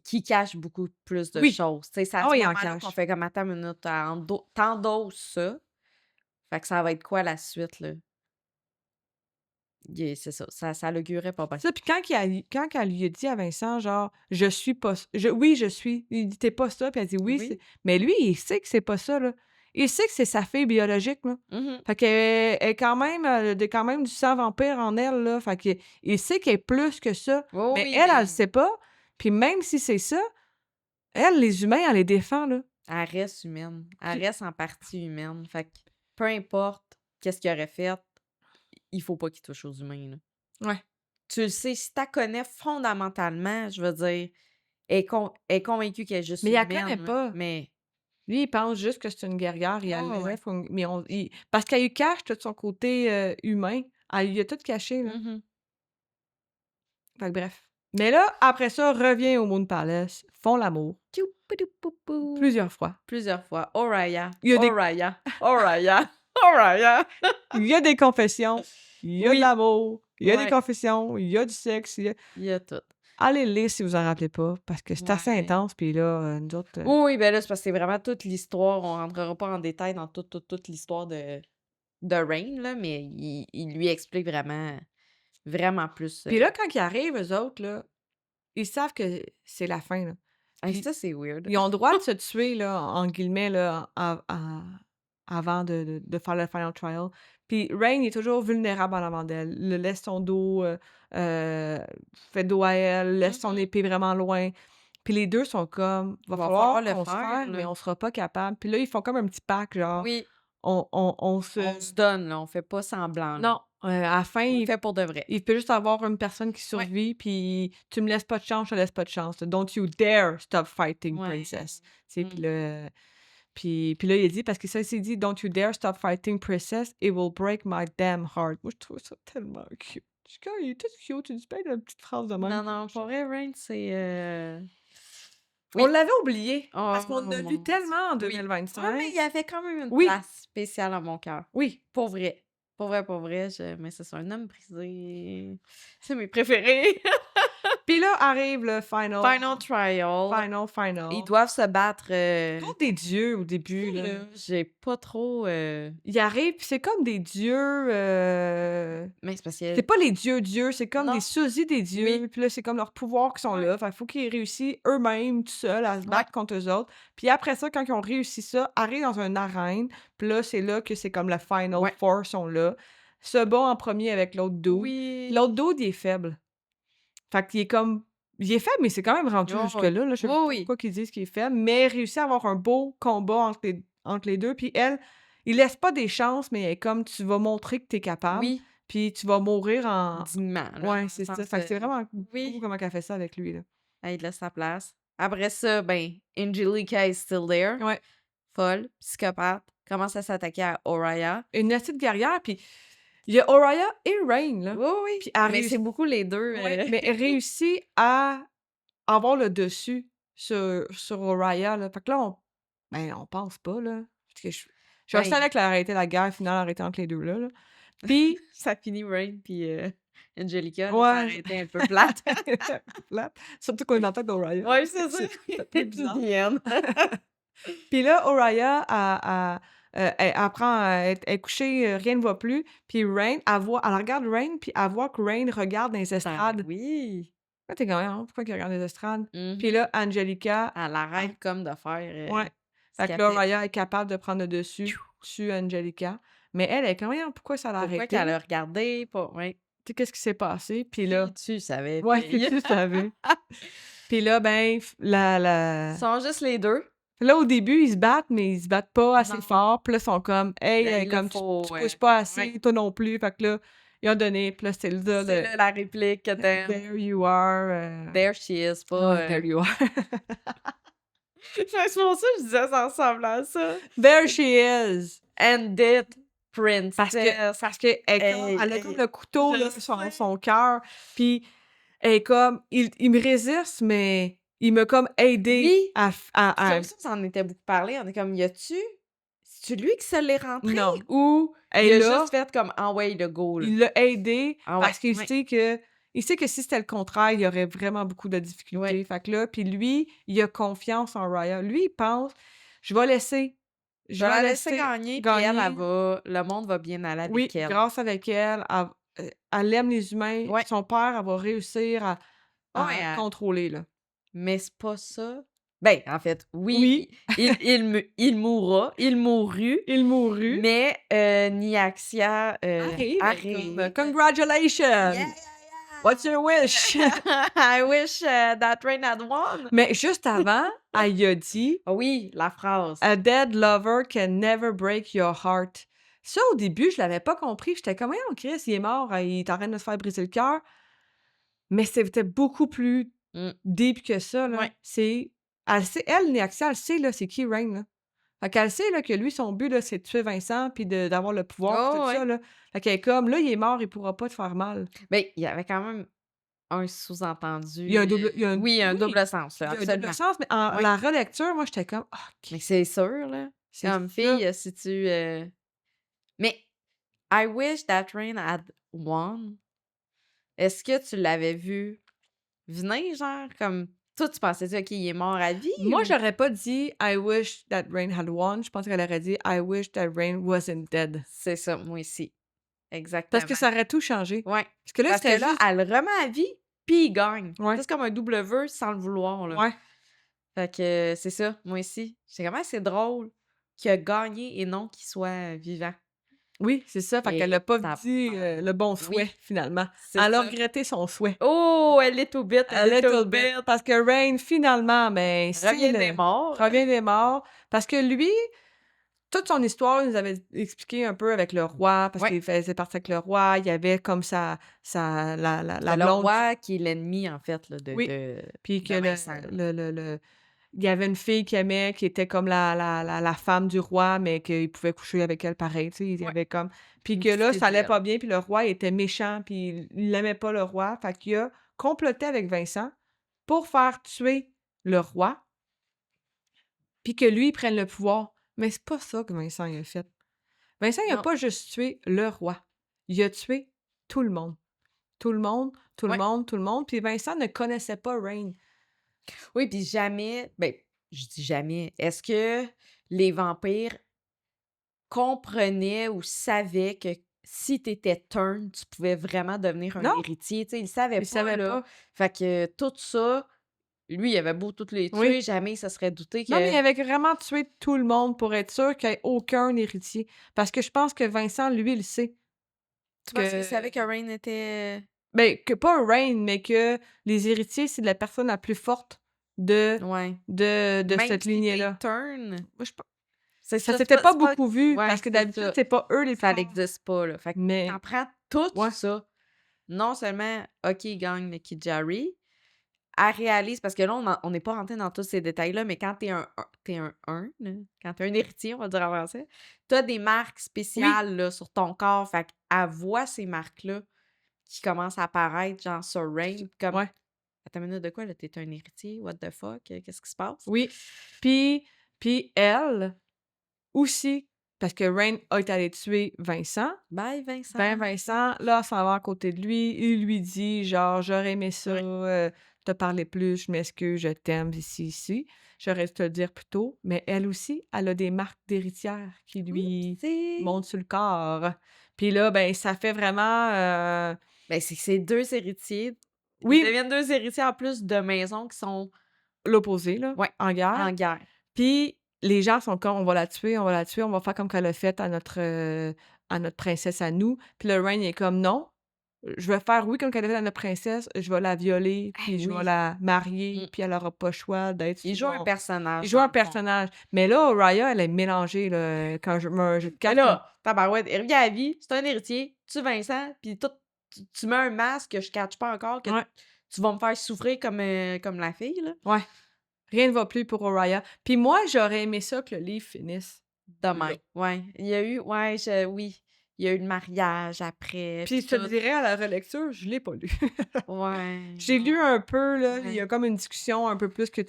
qu'il cache beaucoup plus de oui, choses. Tu sais, c'est à ah ce oui, il en moment-là qu'on cache. fait comme: «Attends une minute, tu ça, fait que ça va être quoi la suite, là?» C'est ça, ça l'augurait pas bien. Ça, puis quand qu'elle lui a dit à Vincent, genre: «Je suis pas ç» «Oui, je suis». Il dit: «Tu pas ça», puis elle dit: «Oui, c'est». Oui. Mais lui, il sait que c'est pas ça, là. Il sait que c'est sa fille biologique, là. Mmh. Fait qu'elle est quand même, de quand même du sang vampire en elle, là. Fait qu'il sait qu'elle est plus que ça. Oui, Mais oui, elle le mais sait pas. Puis même si c'est ça, elle, les humains, elle les défend, là. elle reste humaine. Elle Puis reste en partie humaine. Fait que peu importe qu'est-ce qu'il aurait fait, il faut pas qu'il touche aux humains, là. ouais. Tu le sais, si tu la connais fondamentalement, je veux dire, elle est convaincue qu'elle est juste Mais il la humaine, connaît là, pas. mais Lui, il pense juste que c'est une guerrière, il ouais, la ouais. lève mais parce qu'elle lui cache tout son côté, humain. Elle lui a tout caché, là. Mmh. Fait que bref. Mais là, après ça, revient au Moon Palace, font l'amour Tchou-poudou-pou-pou. plusieurs fois. Plusieurs fois. Oraya, Il y a des Oraya, Oraya, Oraya. il y a des confessions, il y a de Oui, l'amour, il y a des ouais, confessions, il y a du sexe, il y a il y a tout. allez le lire si vous en rappelez pas parce que c'est assez Ouais. intense puis là, nous autres, Oui, oui, ben là, c'est parce que c'est vraiment toute l'histoire. On rentrera pas en détail dans toute l'histoire de Rain, là, mais il lui explique vraiment, vraiment plus. puis là, quand ils arrivent, eux autres, là, ils savent que c'est la fin, là. Hey, Puis ça, c'est weird. ils ont le droit de se tuer, là, en guillemets, là, avant de faire le final trial. Puis Rain, il est toujours vulnérable en avant d'elle. Le laisse son dos, heu, fait dos à elle, laisse son Mhm. épée vraiment loin. Puis les 2 sont comme: «Va Va falloir falloir le qu'on se faire, fasse, mais là. on sera pas capable». Puis là, ils font comme un petit pacte, genre, Oui, on se on se donne, là, on fait pas semblant, là. non, à la fin, On le fait pour de vrai. il peut juste avoir une personne qui Ouais. survit, puis tu me laisses pas de chance, je te laisse pas de chance. Don't you dare stop fighting, Ouais. princess. Tu sais, puis Mm. là puis là, il a dit parce que ça, il s'est dit: «Don't you dare stop fighting, princess, it will break my damn heart». Moi, je trouve ça tellement cute. Je suis comme: «Il est tout cute», tu dis plein de petites phrases de même. Non, non, pour vrai, Rain, c'est. On Oui. l'avait oublié parce Oh qu'on a mon lu Dieu. tellement en Oui. Ouais, mais il 2025. y avait quand même une Oui, place spéciale à mon cœur. oui. Pour vrai. Pour vrai, pour vrai. Mais c'est ça, un homme brisé. C'est mes préférés. Puis là arrive le final, Final Trial. final. Ils doivent se battre. Contre des dieux au début, là. Là, j'ai pas trop. Ils arrivent, puis c'est comme des dieux, Mais c'est parce c'est que. pas les dieux, c'est comme des Non. sosies des Oui. dieux, puis là, c'est comme leurs pouvoirs qui sont Ouais. là. Fait qu'il faut qu'ils réussissent eux-mêmes, tout seuls, à se Ouais. battre contre eux autres. Puis après ça, quand ils ont réussi ça, arrivent dans une arène, puis là, c'est là que c'est comme le Final Ouais. Four sont là. Se bat en premier avec l'autre dude. Puis Oui. l'autre dude, il est faible. Fait qu'il est comme il est faible, mais c'est quand même rendu Oh, jusque-là, là. Je sais oui. pas Oui. pourquoi qu'ils disent qu'il est faible, mais il réussit à avoir un beau combat entre les 2. Puis elle, il laisse pas des chances, mais elle est comme: «Tu vas montrer que tu es capable, Oui. puis tu vas mourir en». Dignement, là, Ouais, dans le c'est ça. sens. Fait que c'est vraiment cool Oui. comment elle fait ça avec lui, là. Elle il laisse sa place. Après ça, ben, Angelica is still there. Ouais, Folle, psychopathe, commence à s'attaquer à Oraya. une petite guerrière, puis il y a Oraya et Rain, là. Oui, oui, Puis elle mais c'est réussit beaucoup les 2. ouais, mais elle réussit à avoir le dessus sur Oraya, là. Fait que là, on pense pas, là, parce que je Ben, savais que la arrêté la guerre finale arrêtée entre les 2 là, là. Puis ça finit Rain puis Angelica, là, ça ouais, aurait été un peu plate. plate, surtout qu'on est dans la tête d'Oraya. Ouais, c'est ça. C'est un peu bizarre. The end. Puis là, Oraya, elle apprend elle est couchée, rien ne va plus, puis Rain, elle regarde Rain, puis elle voit que Rain regarde dans les Ben estrades. oui. Là, tu es comme: «Voyons, pourquoi qu'il regarde les estrades?» Puis Mhm. là, Angelica Elle arrête comme de faire ouais. ce Fait que qu'elle là, fait. Raya est capable de prendre le dessus sur Angelica. Mais elle est comme: «Voyons, pourquoi ça l'a Pourquoi qu'elle arrêté? a regardé? Pas. Ouais. Tu sais, qu'est-ce qui s'est passé?» Puis là Si tu savais, ouais, si fille. tu savais. Puis là, ben, f la Ils la sont juste les 2. là, au début, ils se battent, mais ils se battent pas assez Non. fort. Puis là, ils sont comme: «Hey, Ben, il le comme faut, tu pousses pas assez, ouais. toi non plus». Fait que là, ils ont donné. Puis là, c'était là C'est le là la réplique que t'aimes. «There you are», There she is, pas. ouais, «There you are». C'est pour ça que je disais ça ressemble à ça. «There she is». End it, Parce que princess. elle est comme Hey, elle a comme hey, le couteau, je là, sur sais. son cœur, puis Elle est comme, il me résiste, mais il m'a comme aidé Oui, à ça en était beaucoup parlé. On est comme, c'est-tu lui qui se l'est rentré non. ou Elle il est a là, juste fait comme, ah ouais, le go, là. il l'a aidé Ah ouais, parce qu'il ouais, sait que si c'était le contraire, il y aurait vraiment beaucoup de ouais. difficultés. Fait que là, puis lui, il a confiance en Raya. Lui, il pense, je vais laisser, Je je vais vais la laisser laisser gagner, puis elle, gagner. le monde va bien aller Oui, avec elle. grâce avec elle, elle aime les humains. Ouais, Son père, elle va réussir ouais, à contrôler, là. mais c'est pas ça. Ben, en fait, oui, Oui, il mourra, il mourut, il mourut. mais Nyaxia Arrive, elle est comme, arrive. «Congratulations! Yeah, What's your wish?» yeah, yeah! I wish that Rain had won. Mais juste avant, elle y a dit: Ah oui, la phrase. «A dead lover can never break your heart». Ça, au début, je l'avais pas compris. J'étais comme: «Voyons, Chris, il est mort, il est en train de se faire briser le cœur». Mais c'était beaucoup plus Mmh, deep que ça, là. ouais. Elle sait, elle, Néaxia, elle sait, là, c'est qui Rain, là. Fait qu'elle sait, là, que lui, son but, là, c'est de tuer Vincent puis d'avoir le pouvoir puis Oh, tout ça, ouais. là. Fait qu'elle est comme: «Là, il est mort, il pourra pas te faire mal». Ben, il y avait quand même un Il y a sous-entendu, un double il y a un oui, un oui, double sens, là, il y a un double absolument. sens, mais en Oui, la relecture, moi, j'étais comme: «Ah, mais OK, c'est sûr, là. c'est Comme ça». fille, si tu, mais I wish that Rain had won. Est-ce que tu l'avais vu venir, genre? Comme, toi, tu pensais-tu, OK, il est mort à vie Moi, ou? j'aurais pas dit: «I wish that Rain had won». Je pense qu'elle aurait dit: «I wish that Rain wasn't dead». C'est ça, moi aussi. Parce que Exactement. ça aurait tout changé. Ouais. Parce que là, Parce que c'était là, juste elle le remet à vie, puis il gagne. ouais, C'est comme un double vœu sans le vouloir, là. ouais. Fait que c'est ça, moi aussi. J'étais comme: «Ah, c'est drôle qu'il a gagné et non qu'il soit vivant». Oui, c'est ça, fait qu'elle Et a pas ça dit, le bon souhait, oui, finalement. c'est Elle a ça. regretté son souhait. Oh, a little bit, a A little little bit. bit. Parce que Rain, finalement, ben, c'est Revient des le morts. revient des morts. Parce que lui, toute son histoire, il nous avait expliqué un peu avec le roi, parce Ouais. qu'il faisait partie avec le roi. Il y avait comme la C'est le blonde roi qui est l'ennemi, en fait, là, oui, puis que de Vincent, là. il y avait une fille qu'il aimait qui était comme la femme du roi, mais qu'il pouvait coucher avec elle pareil, tu sais, il y Ouais, avait comme puis une que petite là, ça allait idiot. pas bien, puis le roi était méchant, puis il aimait pas le roi, fait qu'il a comploté avec Vincent pour faire tuer le roi, puis que lui, il prenne le pouvoir. Mais c'est pas ça que Vincent, il a fait. Vincent, il a Non. pas juste tué le roi, il a tué tout le monde. Tout le monde, tout le Ouais. monde, tout le monde, puis Vincent ne connaissait pas Rain. Oui, puis jamais, ben, je dis jamais, est-ce que les vampires comprenaient ou savaient que si t'étais turn, tu pouvais vraiment devenir un Non, héritier? Tu sais, ils savaient il pas, savait là. pas. Fait que tout ça, lui, il avait beau toutes les Oui. tuer, jamais il se serait douté Non, mais que il avait vraiment tué tout le monde pour être sûr qu'il y ait aucun héritier. Parce que je pense que Vincent, lui, il sait tu penses qu'il que savait que Rain était ben, que pas Rain, mais que les héritiers, c'est la personne la plus forte de ouais. de Même cette si t'es lignée-là. turn, Moi, je pen c'est ça ça, s'était pas c'est pas beaucoup vu ouais, parce que c'est d'habitude, ça. c'est pas eux les plus Ça forts. n'existe pas, là. Fait que tu Mais prends tout ouais, ça, non seulement, OK, il gagne le Kijari, elle réalise parce que là, on n'est pas rentré dans tous ces détails-là, mais quand t'es un là, quand t'es un héritier, on va dire en français, tu des marques oui, spéciales, là, sur ton corps. Fait qu'elle voit ces marques-là qui commencent à apparaître, genre sur Rain, comme: ouais, «Attends une minute, de quoi, là? Tu un héritier? What the fuck? Qu'est-ce qui se passe?» oui. Puis elle aussi, parce que Rain est allé tuer Vincent. «Bye, Vincent!» Ben, Vincent, là, s'en va à côté de lui. Il lui dit, genre, j'aurais aimé ça, Ouais. te parler plus, je m'excuse, je t'aime, ici. J'aurais dû te le dire plus tôt. Mais elle aussi, elle a des marques d'héritière qui lui «Oupsie!» montent sur le corps. Puis là, ben, ça fait vraiment. Ben, c'est que c'est 2 héritiers. Ils Oui, deviennent 2 héritiers en plus de maisons qui sont l'opposé, là, ouais, en guerre. en guerre. Puis les gens sont comme, on va la tuer, on va la tuer, on va faire comme qu'elle a fait à notre princesse à nous. Puis le Rain il est comme, non. Je vais faire, oui, comme qu'elle a fait à notre princesse, je vais la violer, Ah puis je vais oui! la marier, Mmh. puis elle aura pas le choix d'être Il sous joue un mon il personnage joue dans un le fond. personnage. Mais là, Raya, elle est mélangée, là, quand je me je Mais quand là, tabarouette, il revient à la vie, c'est un héritier, tue Vincent, puis tout tu mets un masque que je catche pas encore, que ouais, tu vas me faire souffrir comme la fille, là. ouais, rien ne va plus pour Raya. Puis moi, j'aurais aimé ça que le livre finisse De là. même. Ouais, il y a eu ouais, oui. il y a eu le mariage après, Puis puis je te tout. dirais, à la relecture, je l'ai pas lu. Ouais, J'ai lu non, un peu, là, il y ouais. a comme une discussion un peu plus que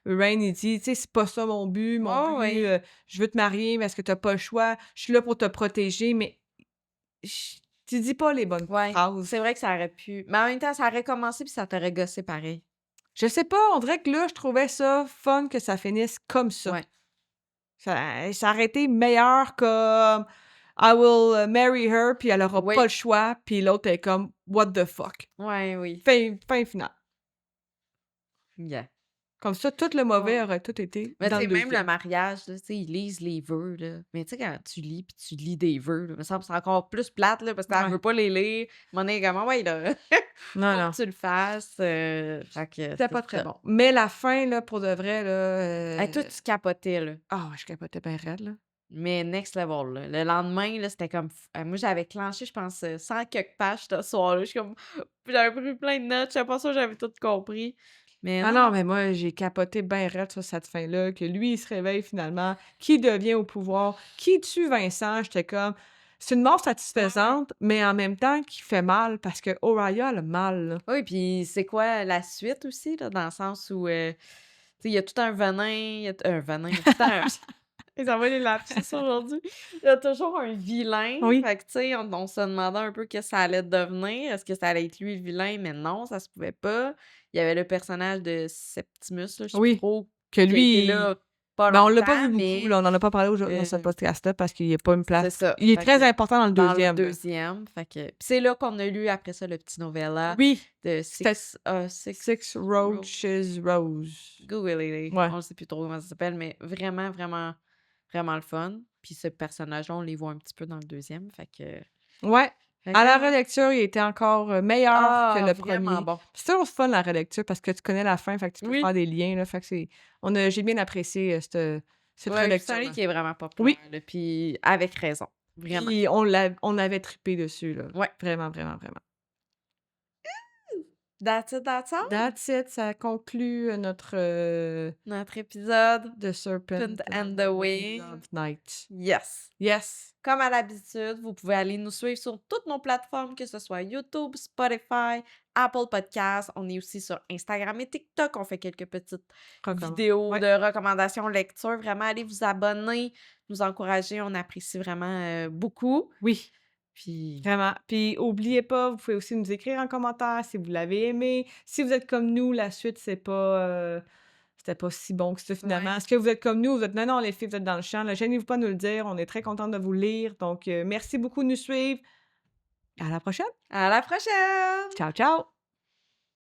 Rain, il dit: «Tu sais, c'est pas ça mon Oh but, oui. je veux te marier parce que t'as pas le choix, je suis là pour te protéger», mais ch tu dis pas les bonnes Ouais, phrases. c'est vrai que ça aurait pu mais en même temps, ça aurait commencé puis ça t'aurait gossé pareil. Je sais pas, on dirait que là, je trouvais ça fun que ça finisse comme ça. Ouais. Ça aurait été meilleur comme «I will, marry her», puis elle aura pas Oui. le choix, puis l'autre est comme «What the fuck?» Ouais, oui. Fin finale. Yeah. Comme ça, tout le Ouais. mauvais aurait tout été Mais tu dans le sais, même le deuxième. mariage, là, tu sais, ils lisent les vœux, là. Mais tu sais, quand tu lis puis tu lis des vœux, là, me semble que c'est encore plus plate, là, parce qu'elle Ouais. veut pas les lire. Mon est comme: «Ah ouais, là, Non, faut non, que tu le fasses», fait que c'était c'est pas très ça. bon. Mais la fin, là, pour de vrai, là, Toi, tu capotais, là. ah, je capotais bien raide, là. Mais next level, là. Le lendemain, là, c'était comme moi, j'avais clenché, je pense, 100 quelques pages ce soir-là. Je suis comme j'avais pris plein de notes, j'étais pas sûre que j'avais tout compris. Mais Ah non, non, non. mais moi, j'ai capoté bien raide sur cette fin-là, que lui, il se réveille finalement, qui devient au pouvoir, qui tue Vincent. J'étais comme, c'est une mort Ouais. satisfaisante, mais en même temps qui fait mal parce que Oriah a le mal, là. Oui, puis c'est quoi la suite aussi, là, dans le sens où, tu sais, il y a tout un venin, il y a un venin, il y a tout un ils envoient les lapsus aujourd'hui. Il y a toujours un vilain. Oui. Fait que, tu sais, on se demandait un peu qu'est-ce que ça allait devenir. Est-ce que ça allait être lui le vilain? Mais non, ça se pouvait pas. Il y avait le personnage de Septimus, là, je sais plus Oui. trop, Que qui a été lui, là pas ben, on l'a pas vu longtemps, beaucoup, mais là, on en a pas parlé dans ce heu, podcast-là parce qu'il y a pas une place. c'est ça. Il est Fait très que important dans le dans le deuxième, là. deuxième, fait que puis c'est là qu'on a lu après ça le petit novella Oui, de c'était Six Ro Roaches Rose. Google Ouais. on ne sait plus trop comment ça s'appelle, mais vraiment, vraiment, vraiment le fun. Puis ce personnage-là, on les voit un petit peu dans le deuxième, Ouais. fait À que la ouais. relecture, il était encore, meilleur que Ah, le vraiment premier. bon. C'est toujours fun la relecture parce que tu connais la fin, fait que tu peux Oui. faire des liens, là, fait que j'ai bien apprécié, cette Ouais, puis c'est un livre relecture-là. qui est vraiment Oui, populaire, là, puis avec raison, vraiment. puis on avait trippé dessus, là. Ouais. Vraiment, vraiment, vraiment. That's it, that's all? That's it, ça conclut, notre, Notre épisode The Serpent Pint and the Wings Wing. of Night. Yes. Yes. Comme à l'habitude, vous pouvez aller nous suivre sur toutes nos plateformes, que ce soit YouTube, Spotify, Apple Podcasts. On est aussi sur Instagram et TikTok. On fait quelques petites vidéos Ouais. de recommandations lecture. Vraiment, allez vous abonner, nous encourager. On apprécie vraiment beaucoup. Oui. Puis, Vraiment. Puis oubliez pas, vous pouvez aussi nous écrire en commentaire si vous l'avez aimé. Si vous êtes comme nous, la suite, c'était pas si bon que ça ouais. finalement. Est-ce que vous êtes comme nous? Vous êtes non, non, les filles, vous êtes dans le champ. Là, gênez-vous pas de nous le dire. On est très contents de vous lire. Donc, merci beaucoup de nous suivre. À la prochaine. À la prochaine! Ciao, ciao!